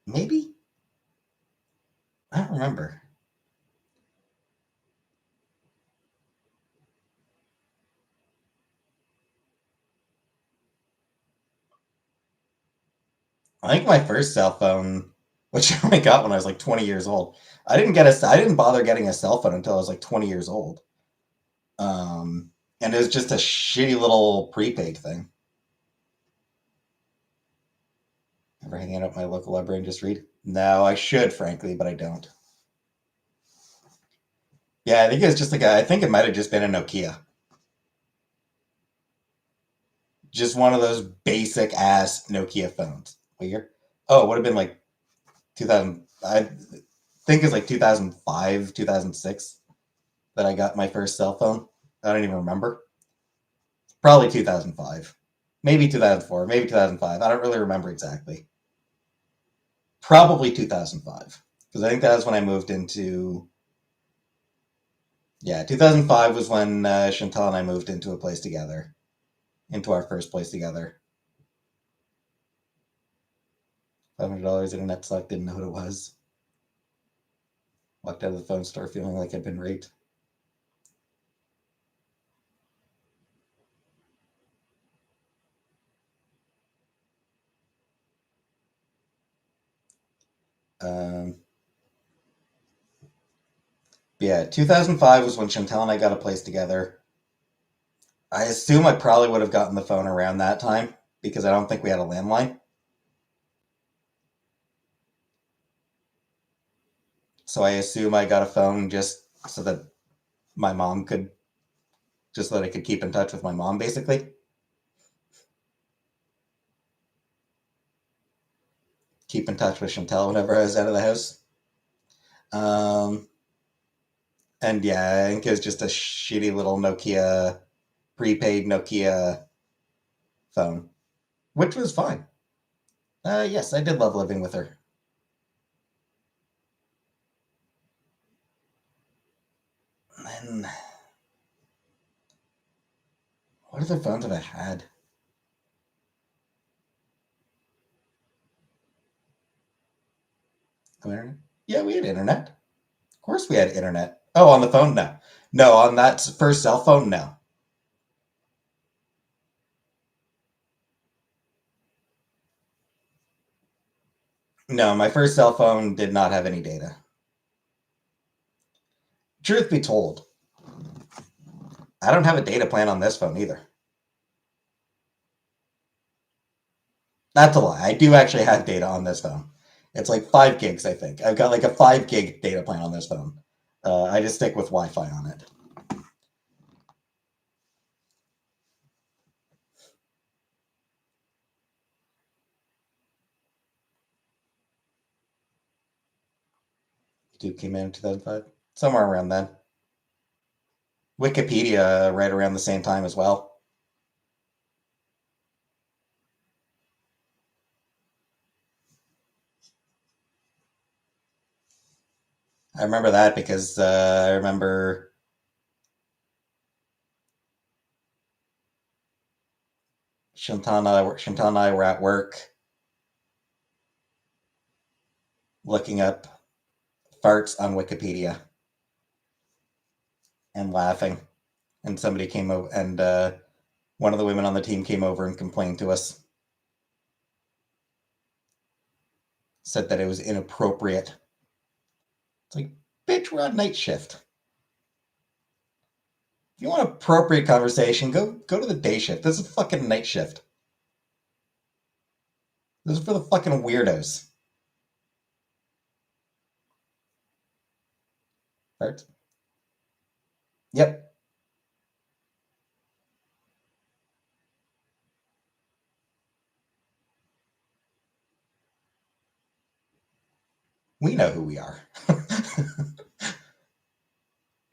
Maybe? I don't remember. I think my first cell phone, which I only got when I was like 20 years old. I didn't bother getting a cell phone until I was like 20 years old. And it was just a shitty little prepaid thing. Ever hang out at my local library and just read? No, I should, frankly, but I don't. Yeah, I think it's just like I think it might have just been a Nokia. Just one of those basic ass Nokia phones. What year? Oh, it would have been like 2000. I think it's like 2005, 2006 that I got my first cell phone. I don't even remember. Probably 2005. Maybe 2004. Maybe 2005. I don't really remember exactly. Probably 2005. Because I think that was when I moved into. Yeah, 2005 was when Chantal and I moved into a place together. Into our first place together. $500 internet sucked, didn't know what it was. Walked out of the phone store feeling like I'd been raped. Um, yeah, 2005 was when Chantal and I got a place together. I assume I probably would have gotten the phone around that time because I don't think we had a landline. So I assume I got a phone just so that my mom could, just so that I could keep in touch with my mom, basically. Keep in touch with Chantal whenever I was out of the house. Um, and yeah, I think it was just a shitty little Nokia, prepaid Nokia phone, which was fine. Yes, I did love living with her. And then, what other phones have I had? Internet? Yeah, we had internet. Of course we had internet. Oh, on the phone? No. No, on that first cell phone? No. No, my first cell phone did not have any data. Truth be told, I don't have a data plan on this phone either. That's a lie. I do actually have data on this phone. It's like 5 gigs, I think. I've got like a 5 gig data plan on this phone. I just stick with Wi-Fi on it. YouTube came in 2005, somewhere around then. Wikipedia right around the same time as well. I remember that because I remember Chantal and I were at work looking up farts on Wikipedia and laughing. And somebody came over, and one of the women on the team came over and complained to us. Said that it was inappropriate. It's like, bitch, we're on night shift. If you want appropriate conversation, go to the day shift. This is fucking night shift. This is for the fucking weirdos. Farts? Yep. We know who we are.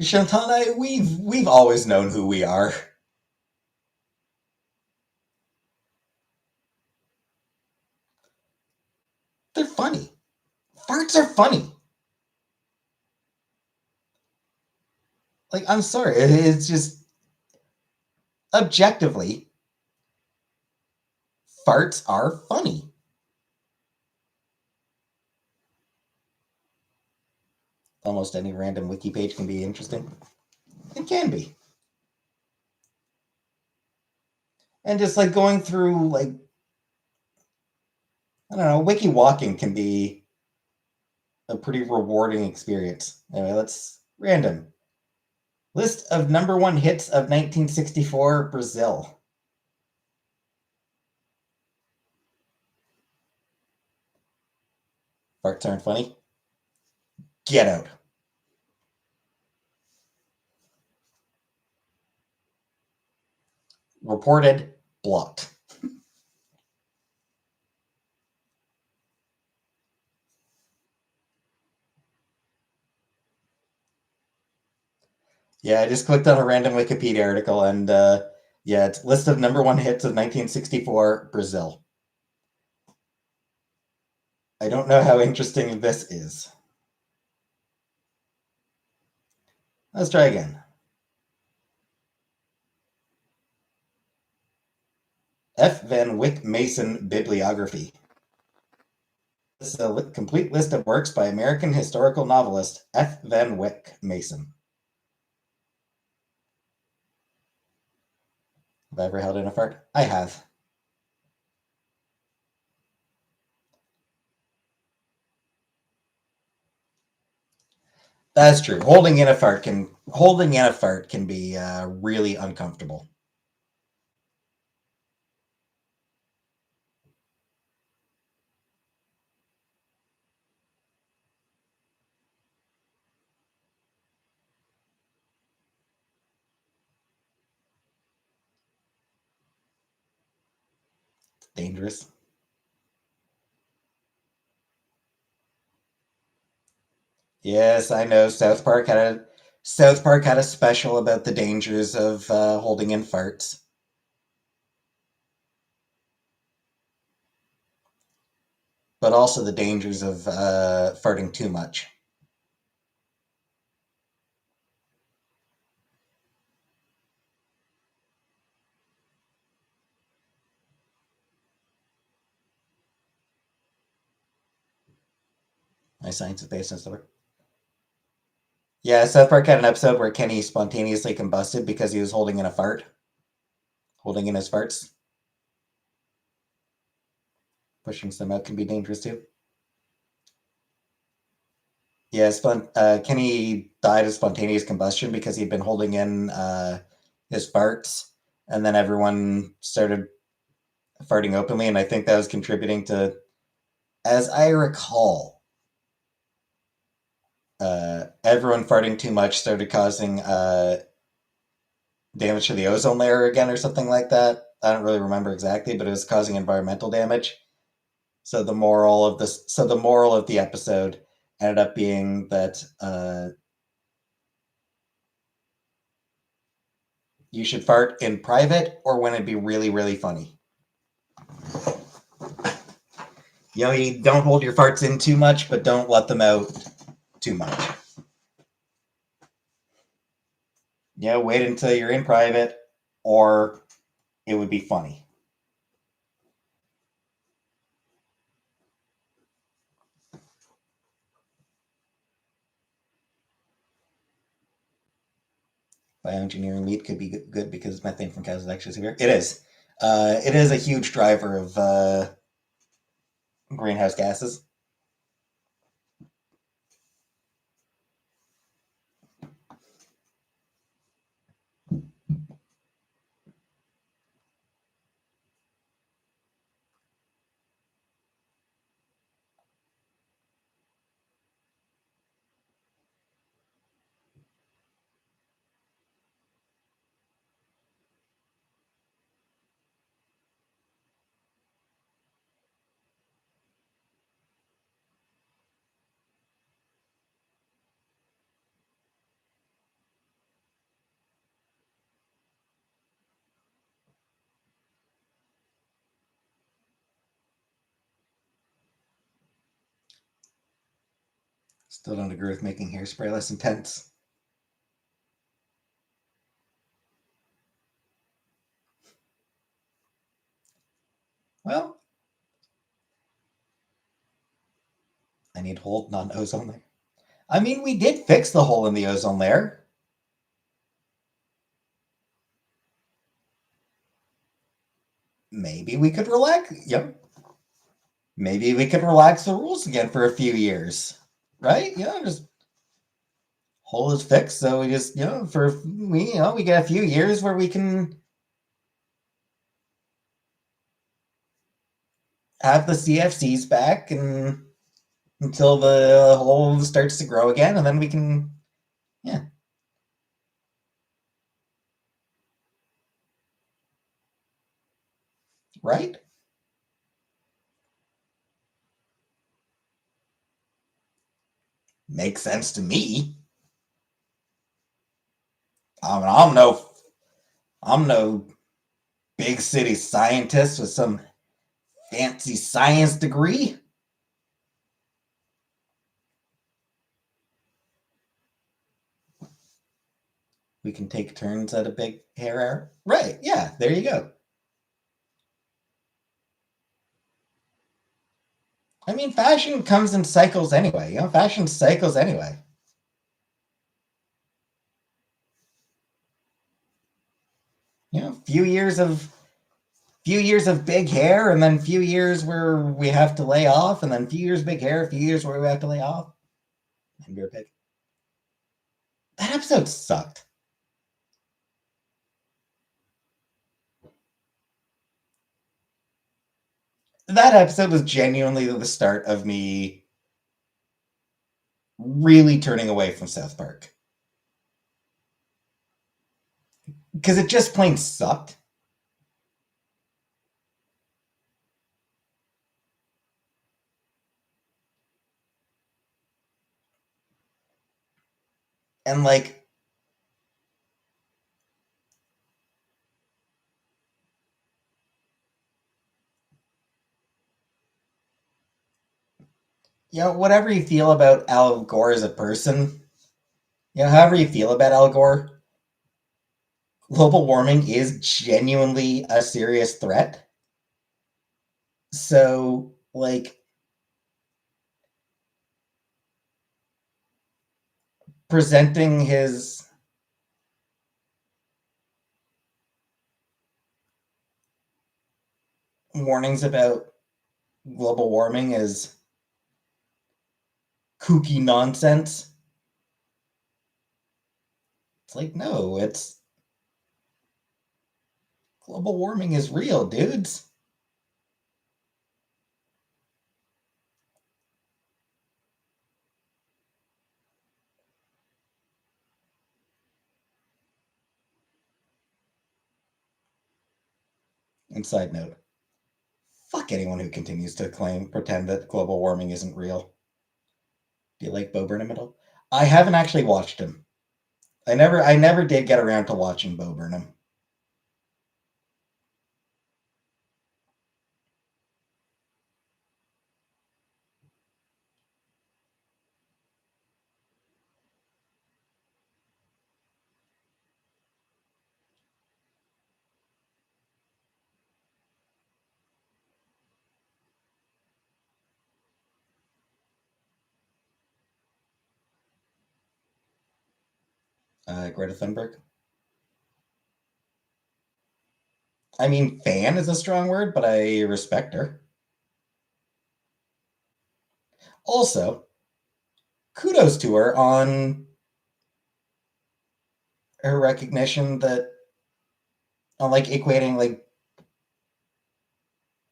Chantal and I, we've always known who we are. They're funny. Farts are funny. Like, I'm sorry, it's just objectively, farts are funny. Almost any random wiki page can be interesting. It can be. And just like going through, like, I don't know, wiki walking can be a pretty rewarding experience. Anyway, let's random. List of number one hits of 1964 Brazil. Farts aren't funny. Get out. Reported, blocked. Yeah, I just clicked on a random Wikipedia article, and yeah, it's list of number one hits of 1964 Brazil. I don't know how interesting this is. Let's try again. F. Van Wyck Mason Bibliography. This is a complete list of works by American historical novelist F. Van Wyck Mason. Have I ever held in a fart? I have. That's true. Holding in a fart can be really uncomfortable. Dangerous. Yes, I know. South Park had a special about the dangers of holding in farts, but also the dangers of farting too much. My science is based on stuff. Yeah, South Park had an episode where Kenny spontaneously combusted because he was holding in a fart. Holding in his farts. Pushing some out can be dangerous too. Yeah, Kenny died of spontaneous combustion because he'd been holding in his farts, and then everyone started farting openly, and I think that was contributing to, as I recall, everyone farting too much started causing damage to the ozone layer again or something like that. I don't really remember exactly, but it was causing environmental damage. So the moral of the episode ended up being that you should fart in private or when it'd be really, really funny. You don't hold your farts in too much, but don't let them out too much. Wait until you're in private, or it would be funny. Bioengineering meat could be good because methane from cows is actually severe. It is. It is a huge driver of greenhouse gases. Still don't agree with making hairspray less intense. Well, I need hold, not ozone layer. I mean, we did fix the hole in the ozone layer. Maybe we could relax. Yep. Maybe we could relax the rules again for a few years, right? Just hole is fixed, so we just we get a few years where we can have the CFCs back and until the hole starts to grow again, and then we can, yeah. Right? Makes sense to me. I mean, I'm no big city scientist with some fancy science degree. We can take turns at a big hair hour. Right, yeah, there you go. I mean, fashion comes in cycles anyway. Fashion cycles anyway. Few years of big hair, and then few years where we have to lay off, and then few years big hair, few years where we have to lay off. And you're big. That episode sucked. That episode was genuinely the start of me really turning away from South Park. Because it just plain sucked. And whatever you feel about Al Gore as a person, however you feel about Al Gore, global warming is genuinely a serious threat. So, presenting his warnings about global warming as kooky nonsense. It's like, no, it's global warming is real, dudes. And side note, fuck anyone who continues to pretend that global warming isn't real. Do you like Bo Burnham at all? I haven't actually watched him. I never did get around to watching Bo Burnham. Greta Thunberg. I mean, fan is a strong word, but I respect her. Also, kudos to her on her recognition that on like equating like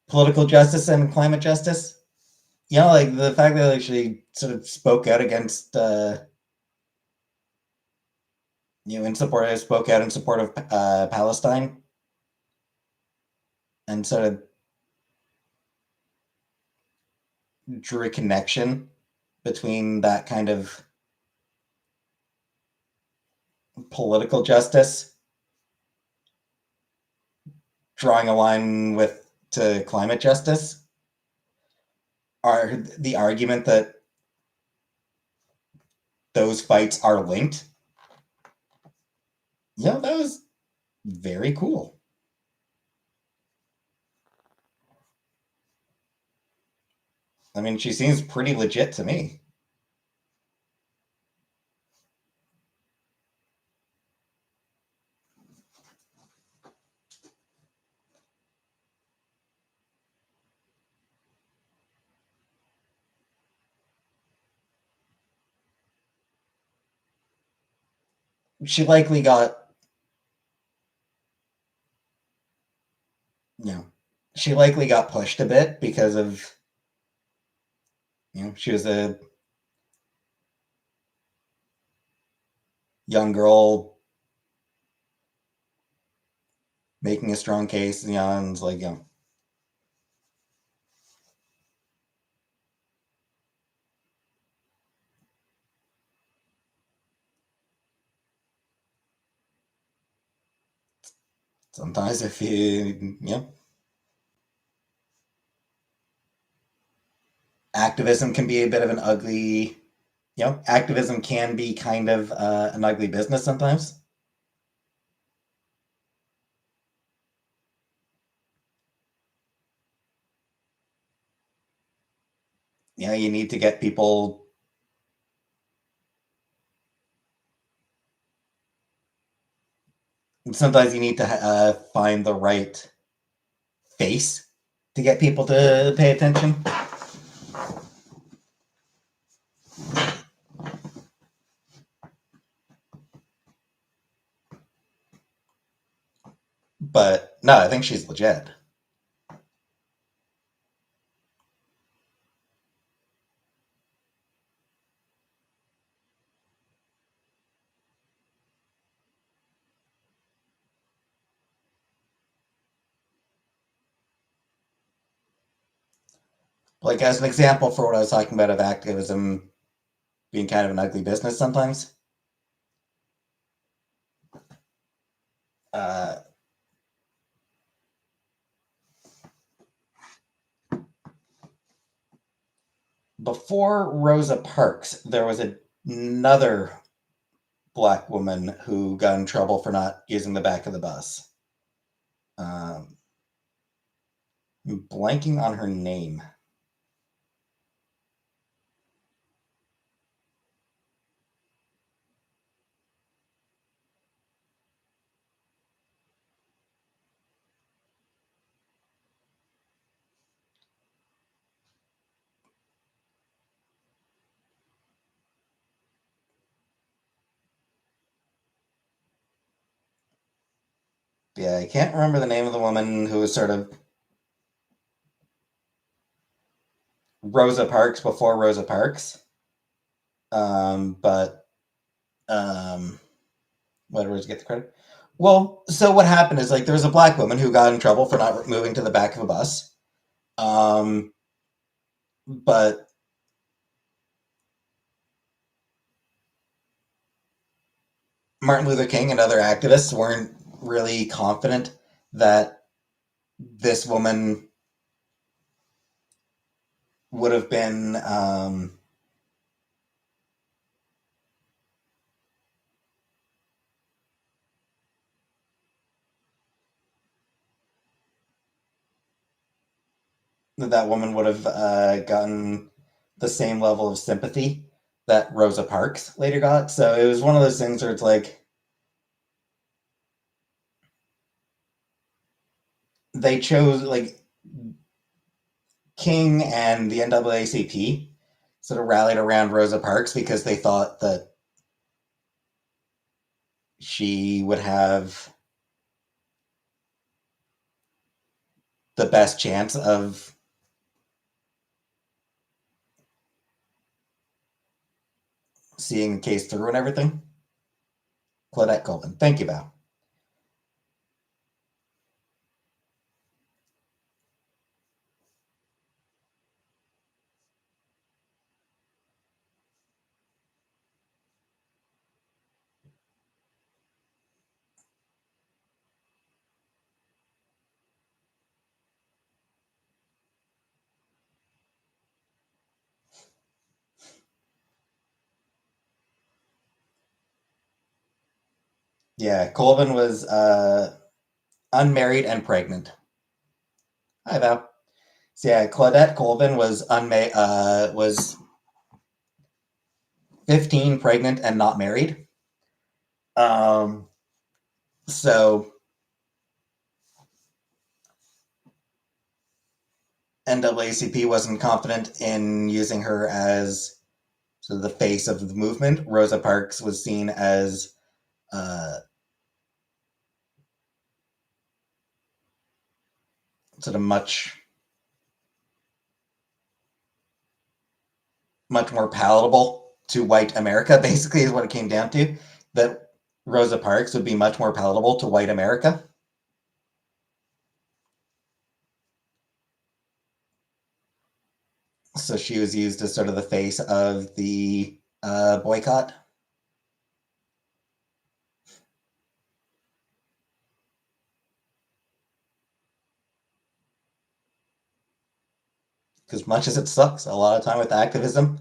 political justice and climate justice. You know, like the fact that like, she sort of spoke out against spoke out in support of Palestine and sort of drew a connection between that kind of political justice, drawing a line with to climate justice, are the argument that those fights are linked. Yeah, that was very cool. I mean, she seems pretty legit to me. She likely got, she likely got pushed a bit because of, she was a young girl making a strong case, and it's like, sometimes if activism can be a bit of an ugly, activism can be kind of an ugly business sometimes. You need to get people. Sometimes you need to find the right face to get people to pay attention. But no, I think she's legit. Like as an example for what I was talking about of activism being kind of an ugly business sometimes. Before Rosa Parks, there was another Black woman who got in trouble for not using the back of the bus. I'm blanking on her name. Yeah, I can't remember the name of the woman who was sort of Rosa Parks before Rosa Parks. But whatever to get the credit. Well, so what happened is like there was a black woman who got in trouble for not moving to the back of a bus. Um, but Martin Luther King and other activists weren't really confident that this woman would have been that woman would have gotten the same level of sympathy that Rosa Parks later got. So it was one of those things where it's like they chose like King and the NAACP sort of rallied around Rosa Parks because they thought that she would have the best chance of seeing the case through and everything. Claudette Colvin. Thank you, Val. Yeah, Colvin was unmarried and pregnant. Hi, Val. So yeah, Claudette Colvin was 15, pregnant, and not married. Um, so NAACP wasn't confident in using her as sort of the face of the movement. Rosa Parks was seen as uh, sort of much more palatable to white America. Basically, is what it came down to. That Rosa Parks would be much more palatable to white America. So she was used as sort of the face of the boycott. Because much as it sucks, a lot of time with activism,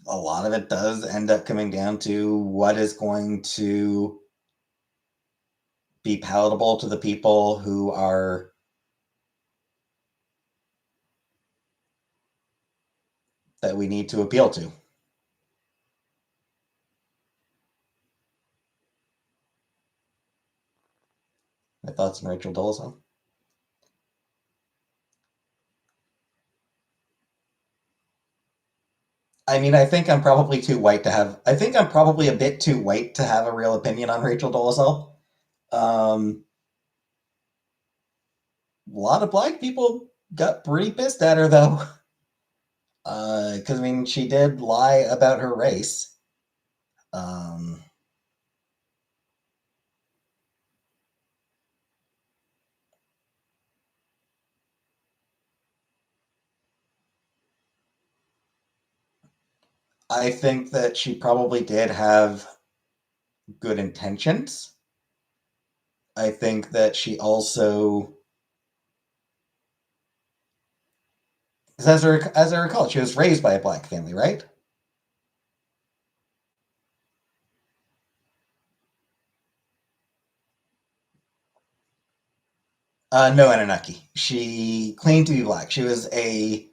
a lot of it does end up coming down to what is going to be palatable to the people who are that we need to appeal to. My thoughts on Rachel Dolezal. I mean, I think I'm probably too white to have. I think I'm probably a bit too white to have a real opinion on Rachel Dolezal. A lot of black people got pretty pissed at her though, because I mean, she did lie about her race. Um, I think that she probably did have good intentions. I think that she also, as I recall, she was raised by a black family, right? No, Anunnaki. She claimed to be black. She was a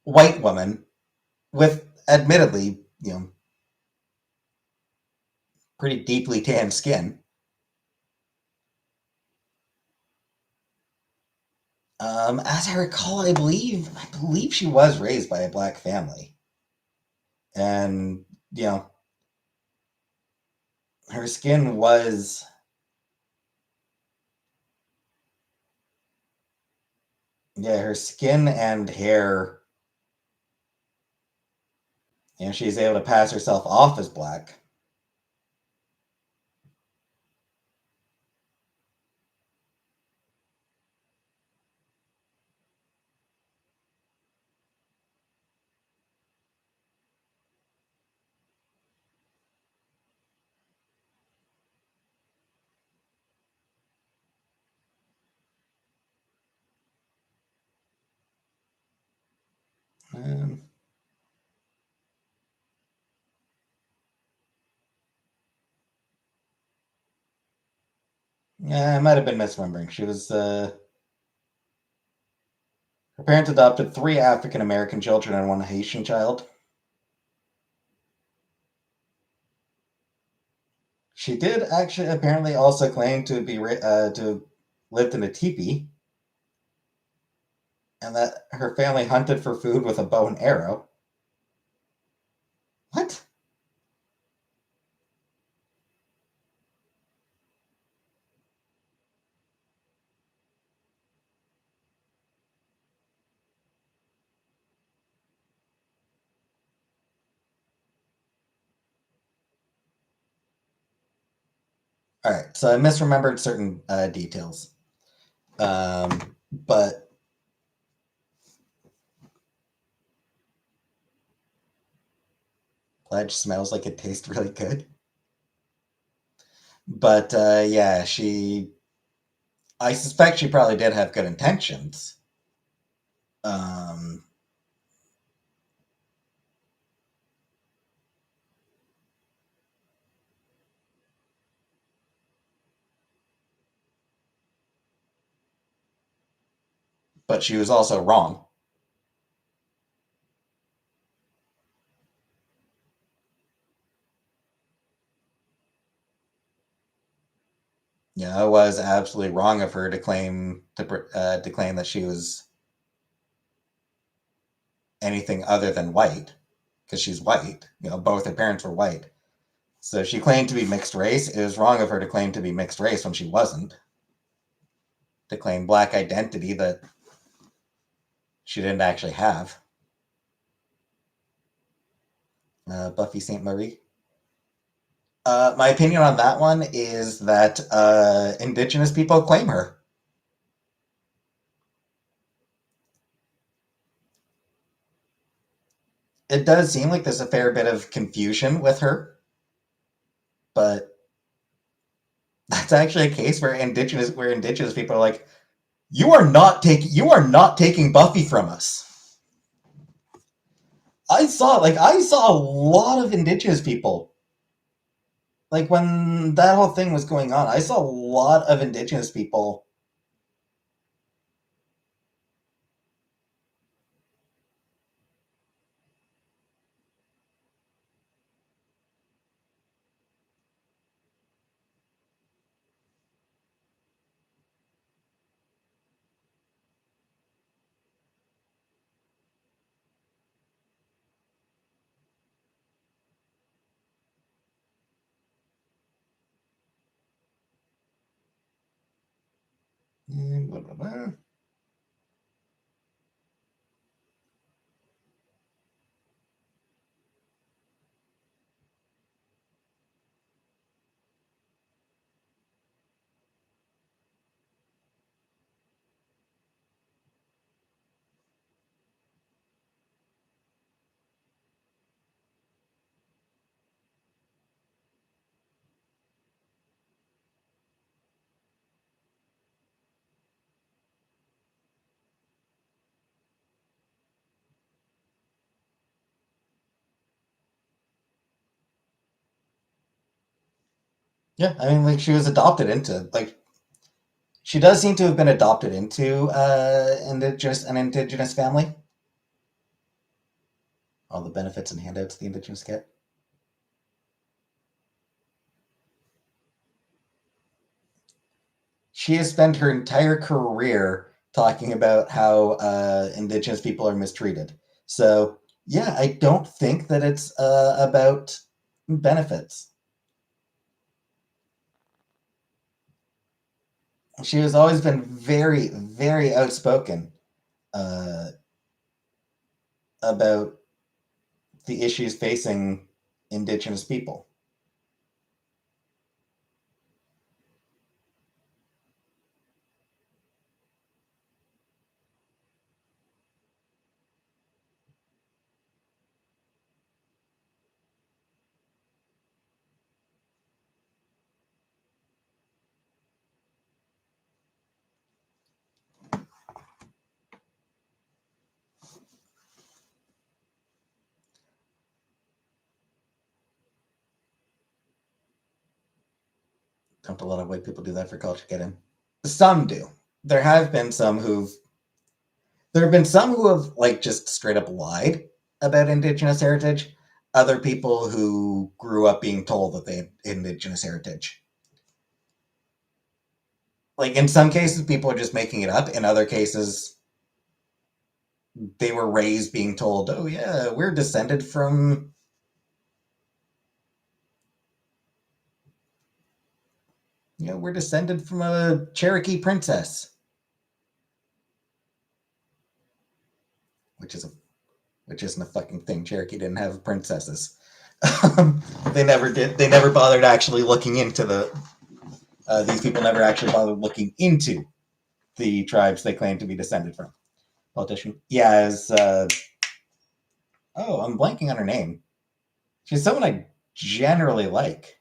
white woman with, admittedly, pretty deeply tanned skin. As I recall, I believe she was raised by a black family, and you know, her skin was Yeah, her skin and hair. She's able to pass herself off as black. Um, yeah, I might have been misremembering. She was her parents adopted 3 African American children and 1 Haitian child. She did actually apparently also claim to be to lived in a teepee, and that her family hunted for food with a bow and arrow. What? All right, so I misremembered certain details, but pledge smells like it tastes really good. But yeah, I suspect she probably did have good intentions. Um, but she was also wrong. Yeah, it was absolutely wrong of her to claim that she was anything other than white, because she's white. Both her parents were white. So she claimed to be mixed race. It was wrong of her to claim to be mixed race when she wasn't. To claim black identity that she didn't actually have. Buffy St. Marie. My opinion on that one is that Indigenous people claim her. It does seem like there's a fair bit of confusion with her, but that's actually a case where indigenous people are like, you are not taking Buffy from us. I saw a lot of indigenous people, like when that whole thing was going on. I saw a lot of indigenous people. Blah, blah, blah. Yeah, I mean, like she was adopted into like she does seem to have been adopted into an indigenous family. All the benefits and handouts the indigenous get. She has spent her entire career talking about how indigenous people are mistreated. So yeah, I don't think that it's about benefits. She has always been very, very outspoken about the issues facing Indigenous people. Don't a lot of white people do that for college to get in? Some do. There have been some who've there have been some who have like just straight up lied about Indigenous heritage. Other people who grew up being told that they had Indigenous heritage. Like in some cases, people are just making it up. In other cases, they were raised being told, "Oh yeah, we're descended from." We're descended from a Cherokee princess, which isn't a fucking thing. Cherokee didn't have princesses. They never did. They never bothered actually looking into the. These people never actually bothered looking into the tribes they claim to be descended from. Politician, yeah, as oh, I'm blanking on her name. She's someone I generally like.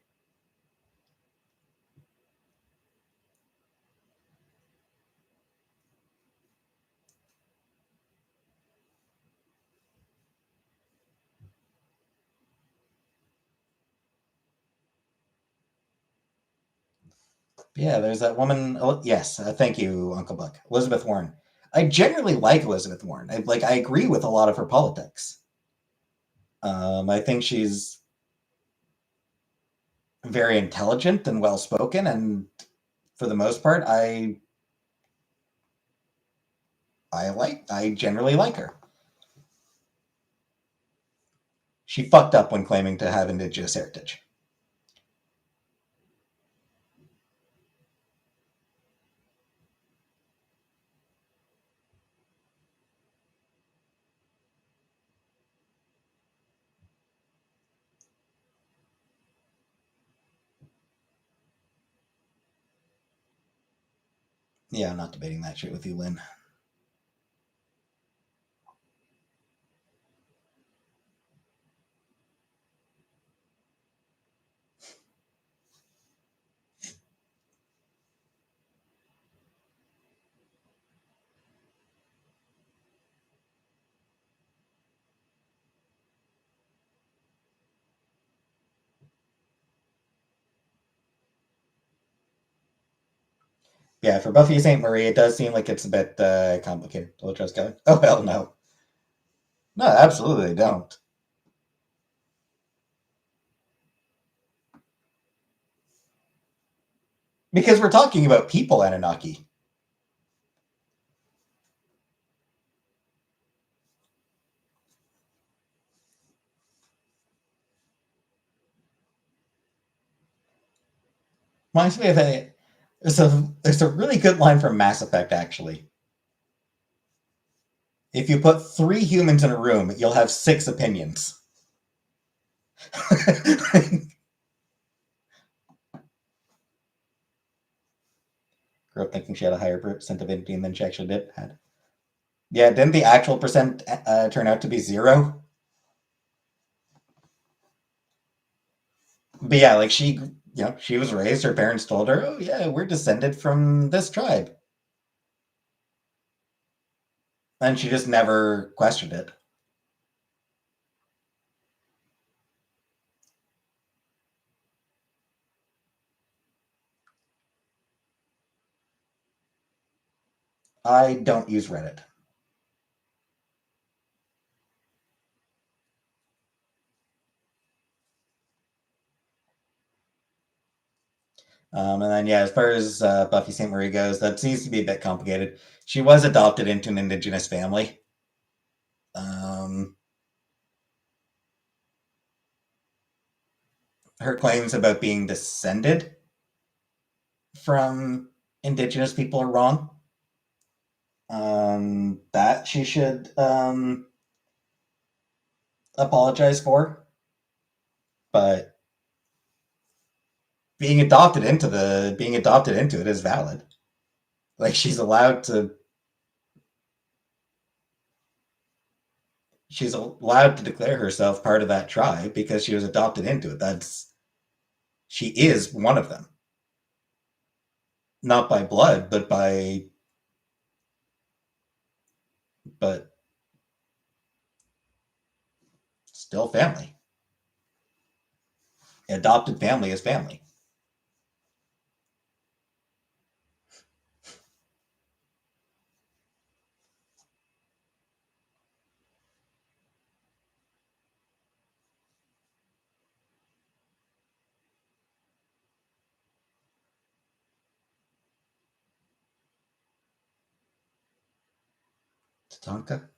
Yeah, there's that woman. Yes, thank you, Uncle Buck. Elizabeth Warren. I generally like Elizabeth Warren. I agree with a lot of her politics. I think she's very intelligent and well spoken, and for the most part, I generally like her. She fucked up when claiming to have Indigenous heritage. Yeah, I'm not debating that shit with you, Lynn. Yeah, for Buffy St. Marie, it does seem like it's a bit complicated. Will trust Kelly? Oh hell no. No, absolutely they don't. Because we're talking about people, Anunnaki. Reminds me of there's a really good line from Mass Effect actually. If you put 3 humans in a room, you'll have 6 opinions. Grew up thinking she had a higher percent of divinity than she actually had. Yeah, didn't the actual percent turn out to be 0? But yeah, like she was raised. Her parents told her, "Oh yeah, we're descended from this tribe," and she just never questioned it. I don't use Reddit. And then, yeah, as far as Buffy St. Marie goes, that seems to be a bit complicated. She was adopted into an Indigenous family. Um, her claims about being descended from Indigenous people are wrong. that she should apologize for, but being adopted into it is valid. Like she's allowed to declare herself part of that tribe because she was adopted into it. She is one of them, not by blood, but still family. Adopted family is family. Tatanka?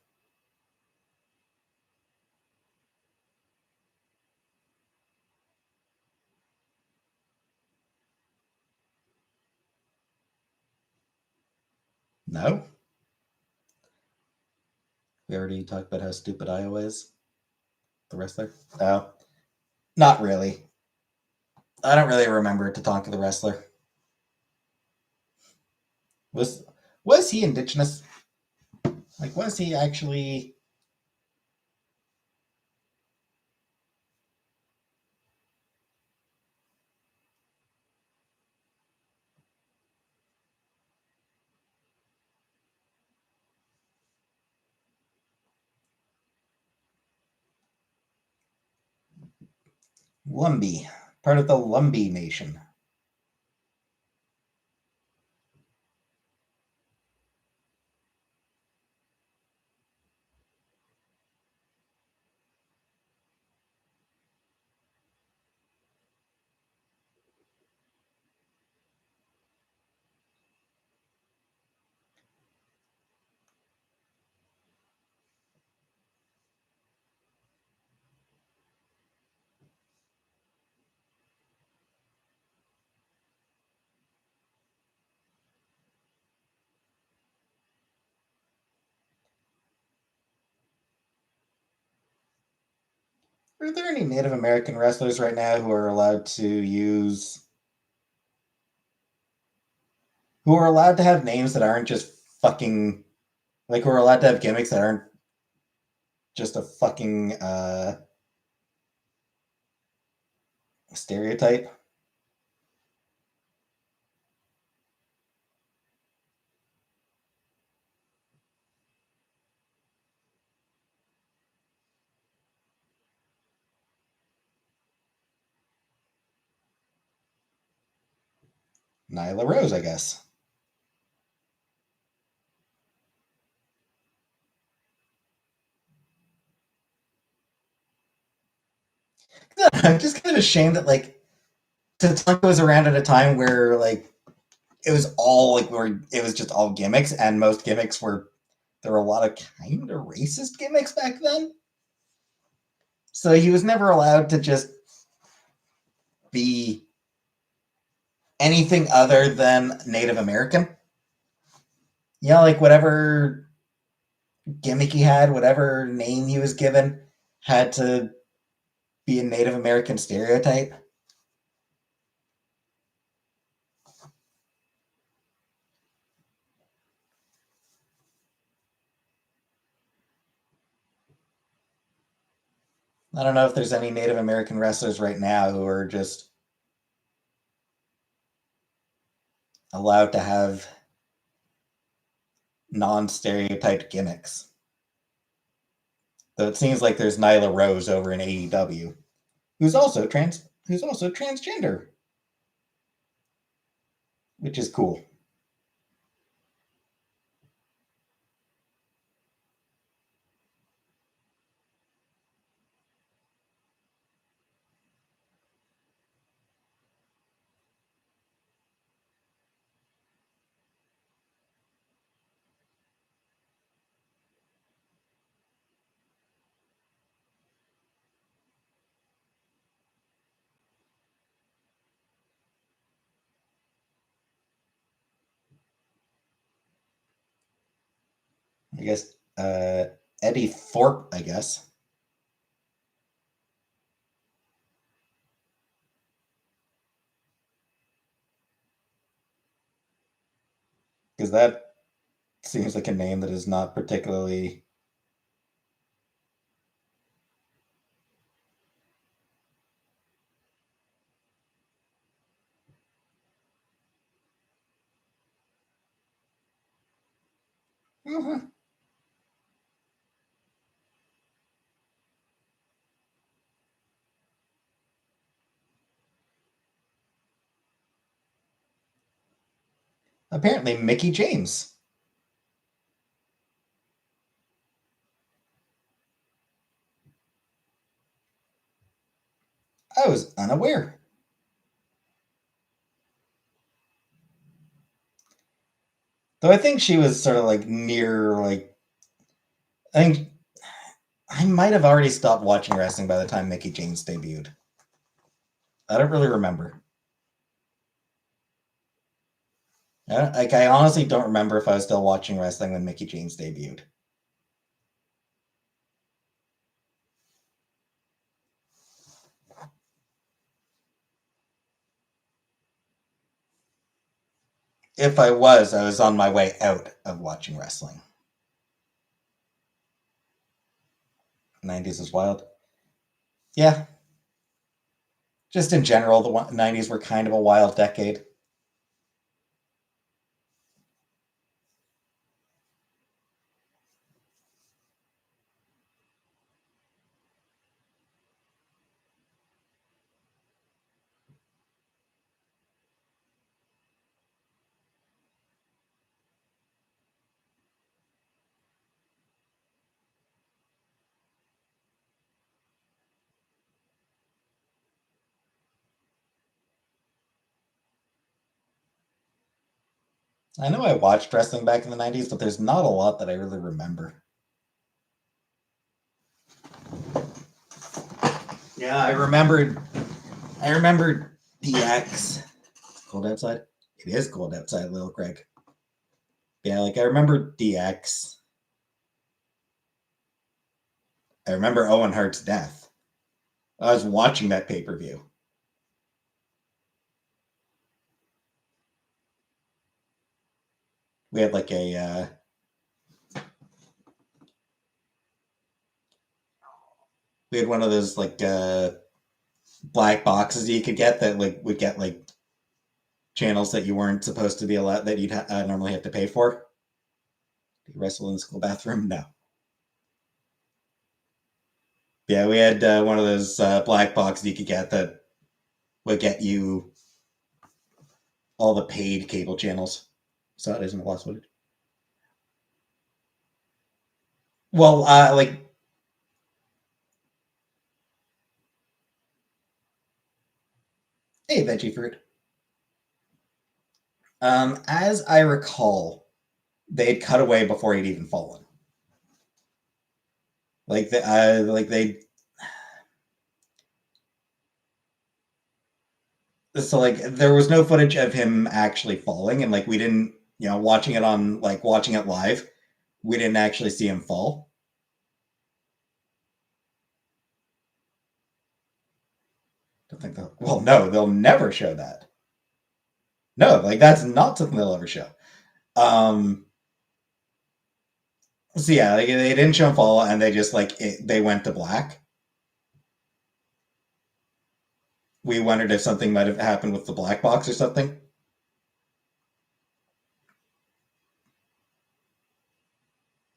No? We already talked about how stupid Iowa is? The wrestler? No. Not really. I don't really remember Tatanka the wrestler. Was was he indigenous? Like, was he actually? Lumbee, part of the Lumbee Nation. Are there any Native American wrestlers right now who are allowed to have names that aren't just fucking, like, who are allowed to have gimmicks that aren't just a fucking stereotype? Nyla Rose, I guess. I'm just kind of ashamed that, like, Tatanka was around at a time where, like, it was all like where it was just all gimmicks, and most gimmicks were there were a lot of kind of racist gimmicks back then. So he was never allowed to just be anything other than Native American. You know, like whatever gimmick he had, whatever name he was given, had to be a Native American stereotype. I don't know if there's any Native American wrestlers right now who are just allowed to have non-stereotyped gimmicks. Though it seems like there's Nyla Rose over in AEW, who's also transgender, which is cool. I guess Eddie Thorpe, I guess. Because that seems like a name that is not particularly. Mhm. Apparently, Mickey James. I was unaware. Though I think she was sort of like near, like, I think I might have already stopped watching wrestling by the time Mickey James debuted. I don't really remember. I honestly don't remember if I was still watching wrestling when Mickey James debuted. If I was on my way out of watching wrestling. 90s is wild. Yeah. Just in general, the 90s were kind of a wild decade. I know I watched wrestling back in the 90s, but there's not a lot that I really remember. Yeah, I remembered DX. Cold outside? It is cold outside, little Craig. Yeah, like I remember DX. I remember Owen Hart's death. I was watching that pay-per-view. We had like we had one of those like black boxes you could get that like would get like channels that you weren't supposed to be allowed that you'd normally have to pay for. Do you wrestle in the school bathroom? No. Yeah, we had one of those black boxes you could get that would get you all the paid cable channels. So it isn't lost footage. Well, like hey, veggie fruit. As I recall, they'd cut away before he'd even fallen. Like they. So like there was no footage of him actually falling, and like we didn't, watching it on like watching it live, we didn't actually see him fall. I think that. Well, no, they'll never show that. No, like that's not something they'll ever show. Um, so yeah, like they didn't show him fall, and they just they went to black. We wondered if something might have happened with the black box or something.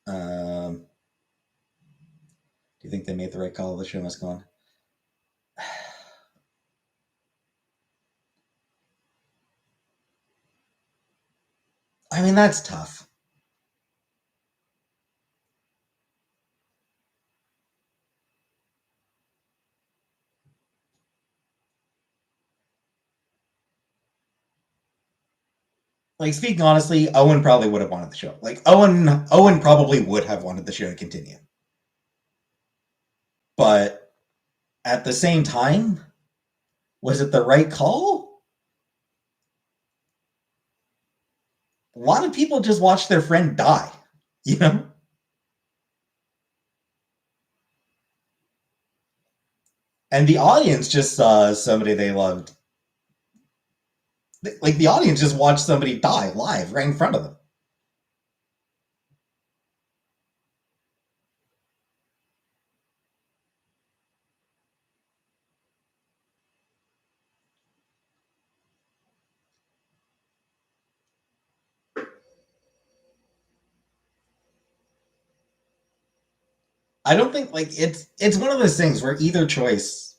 Do you think they made the right call? The show must go on. I mean, that's tough. Like speaking honestly, Owen probably would have wanted the show. Like Owen probably would have wanted the show to continue. But at the same time, was it the right call? A lot of people just watched their friend die, you know? And the audience just saw somebody they loved. Like the audience just watched somebody die live right in front of them. I don't think like it's one of those things where either choice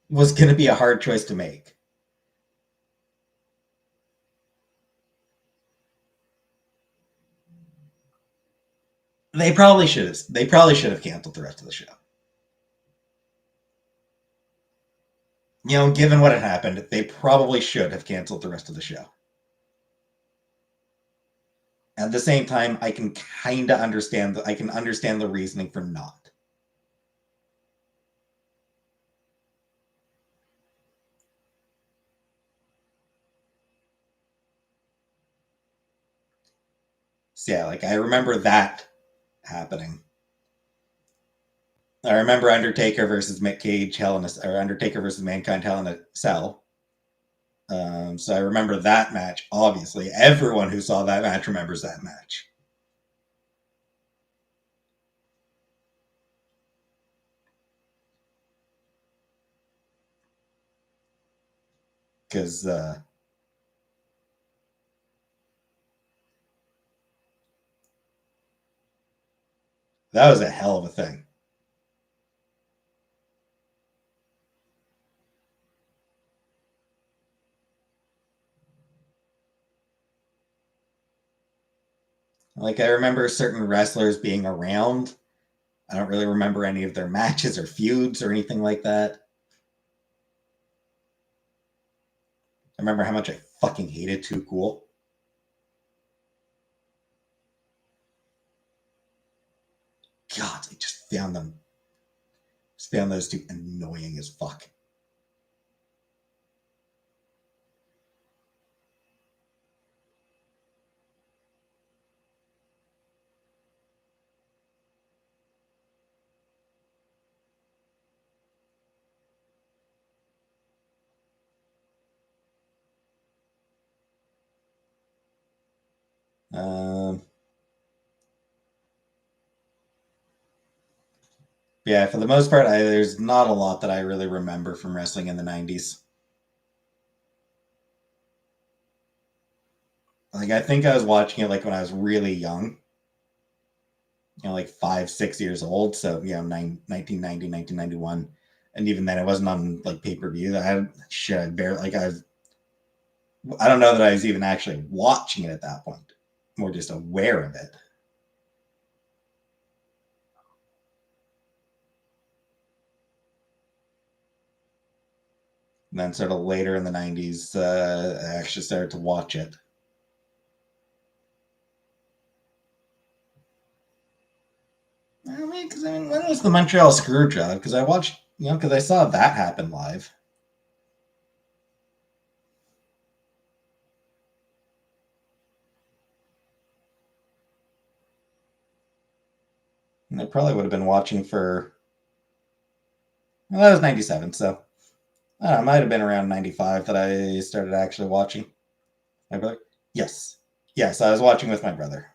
was going to be a hard choice to make. They probably should have canceled the rest of the show. You know, given what had happened, they probably should have canceled the rest of the show. At the same time, I can kind of understand. I can understand the reasoning for not. So yeah, like I remember that happening. I remember Undertaker versus Mick Cage, Hell in a, or Undertaker versus Mankind, Hell in a Cell. So I remember that match. Obviously, everyone who saw that match remembers that match. Because that was a hell of a thing. Like I remember certain wrestlers being around. I don't really remember any of their matches or feuds or anything like that. I remember how much I fucking hated Too Cool. God, I just found those two annoying as fuck. Um, yeah, for the most part, there's not a lot that I really remember from wrestling in the '90s. Like I think I was watching it like when I was really young, you know, like 5, 6 years old. So, you know, 1990, 1991. And even then, it wasn't on like pay per view. I had shit. I barely like I don't know that I was even actually watching it at that point. More just aware of it. And then sort of later in the '90s, I actually started to watch it. I mean, when was the Montreal Screwjob? Because I watched, you know, because I saw that happen live. And I probably would have been watching for. Well, that was '97, so I don't know, it might have been around '95 that I started actually watching. My brother? Yes. Yes, I was watching with my brother.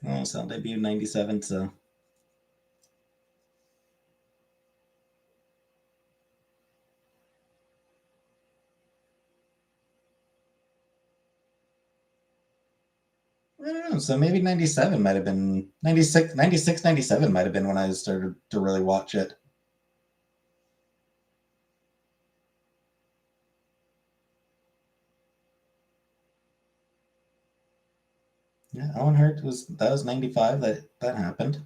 Oh, so debuted '97, so. I don't know. So maybe '97 might have been '96, '97 might have been when I started to really watch it. Yeah, Owen Hart was 95 that happened.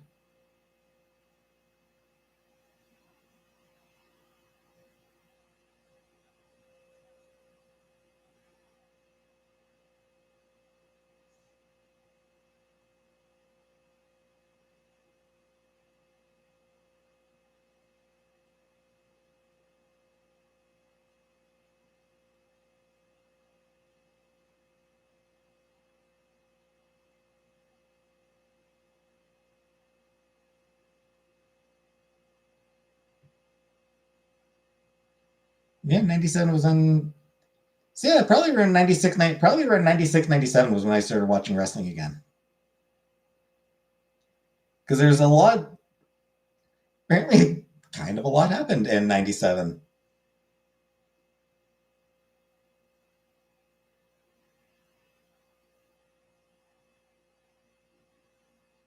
Yeah, 97 was on. So yeah, probably around 96, probably around 96, 97 was when I started watching wrestling again. Because there's a lot, apparently, kind of a lot happened in 97.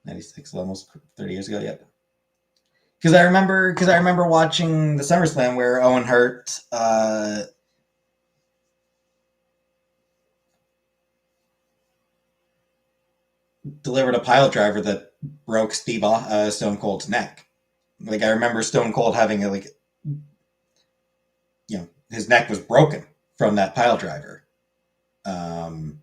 96, almost 30 years ago, yep. Because I remember watching the SummerSlam where Owen Hart delivered a pile driver that broke Stone Cold's neck. Like I remember Stone Cold having his neck was broken from that pile driver. Um,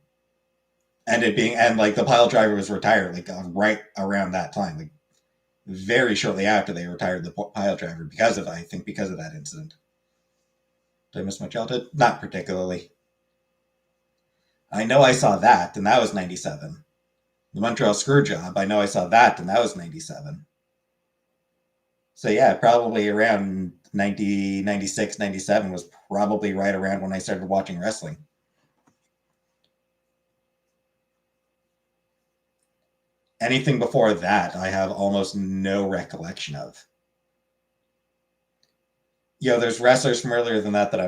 and it being and like the pile driver was retired right around that time, like very shortly after they retired the pile driver because of that incident. Did I miss my childhood? Not particularly. I know I saw that, and that was 97. The Montreal Screwjob, I know I saw that, and that was 97. So yeah, probably around 90, 96, 97 was probably right around when I started watching wrestling. Anything before that, I have almost no recollection of. There's wrestlers from earlier than that I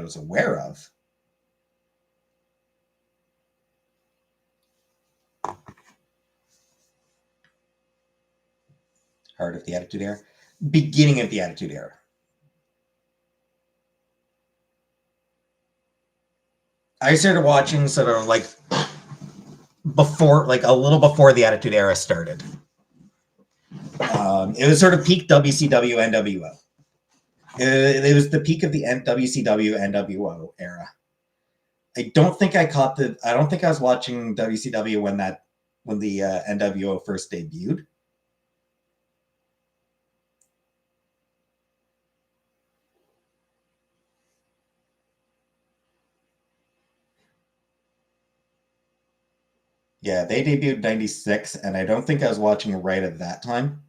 was aware of. Heart of the Attitude Era, beginning of the Attitude Era. I started watching sort of like before, like a little before the Attitude Era started. It was sort of peak WCW NWO. It was the peak of the WCW NWO era. I don't think I caught the. I don't think I was watching WCW when the NWO first debuted. Yeah, they debuted '96, and I don't think I was watching right at that time.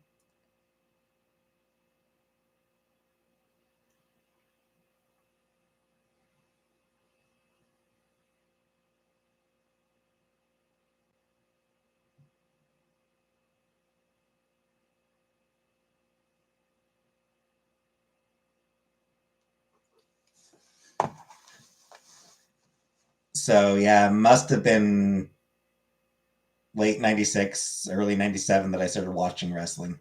So yeah, must have been late '96, early '97 that I started watching wrestling.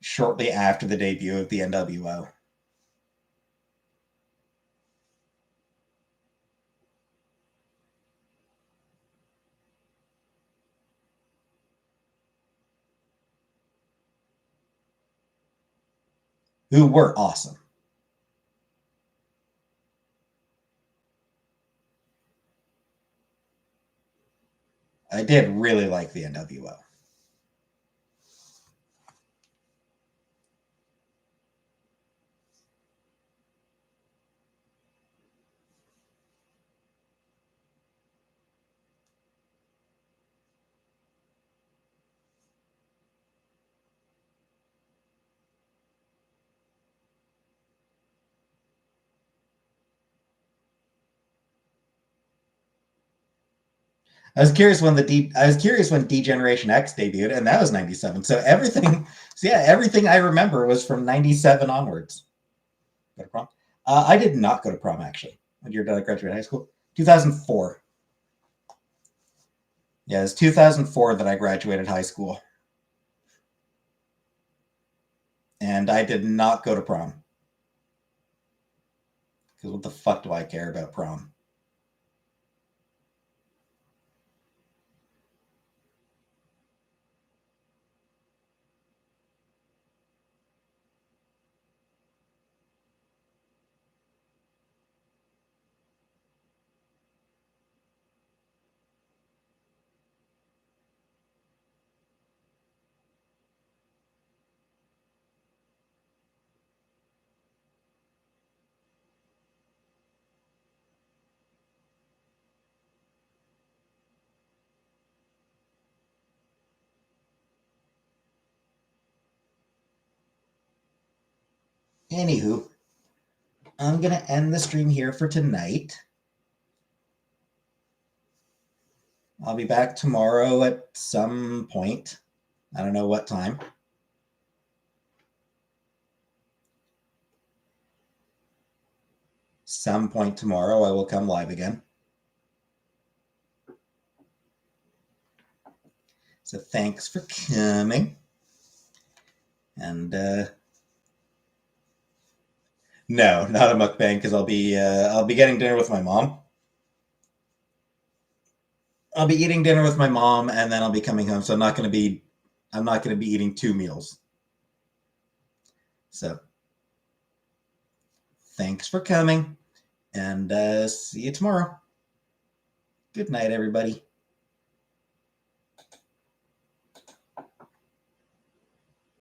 Shortly after the debut of the NWO. Who were awesome. I did really like the NWO. I was curious when D-Generation X debuted, and that was '97. So everything I remember was from '97 onwards. Go to prom? I did not go to prom actually. When you graduate high school, 2004. Yeah, it's 2004 that I graduated high school, and I did not go to prom. Because what the fuck do I care about prom? Anywho, I'm going to end the stream here for tonight. I'll be back tomorrow at some point. I don't know what time. Some point tomorrow, I will come live again. So thanks for coming. And no, not a mukbang, because I'll be getting dinner with my mom. I'll be eating dinner with my mom, and then I'll be coming home. So I'm not going to be eating 2 meals. So thanks for coming, and see you tomorrow. Good night, everybody.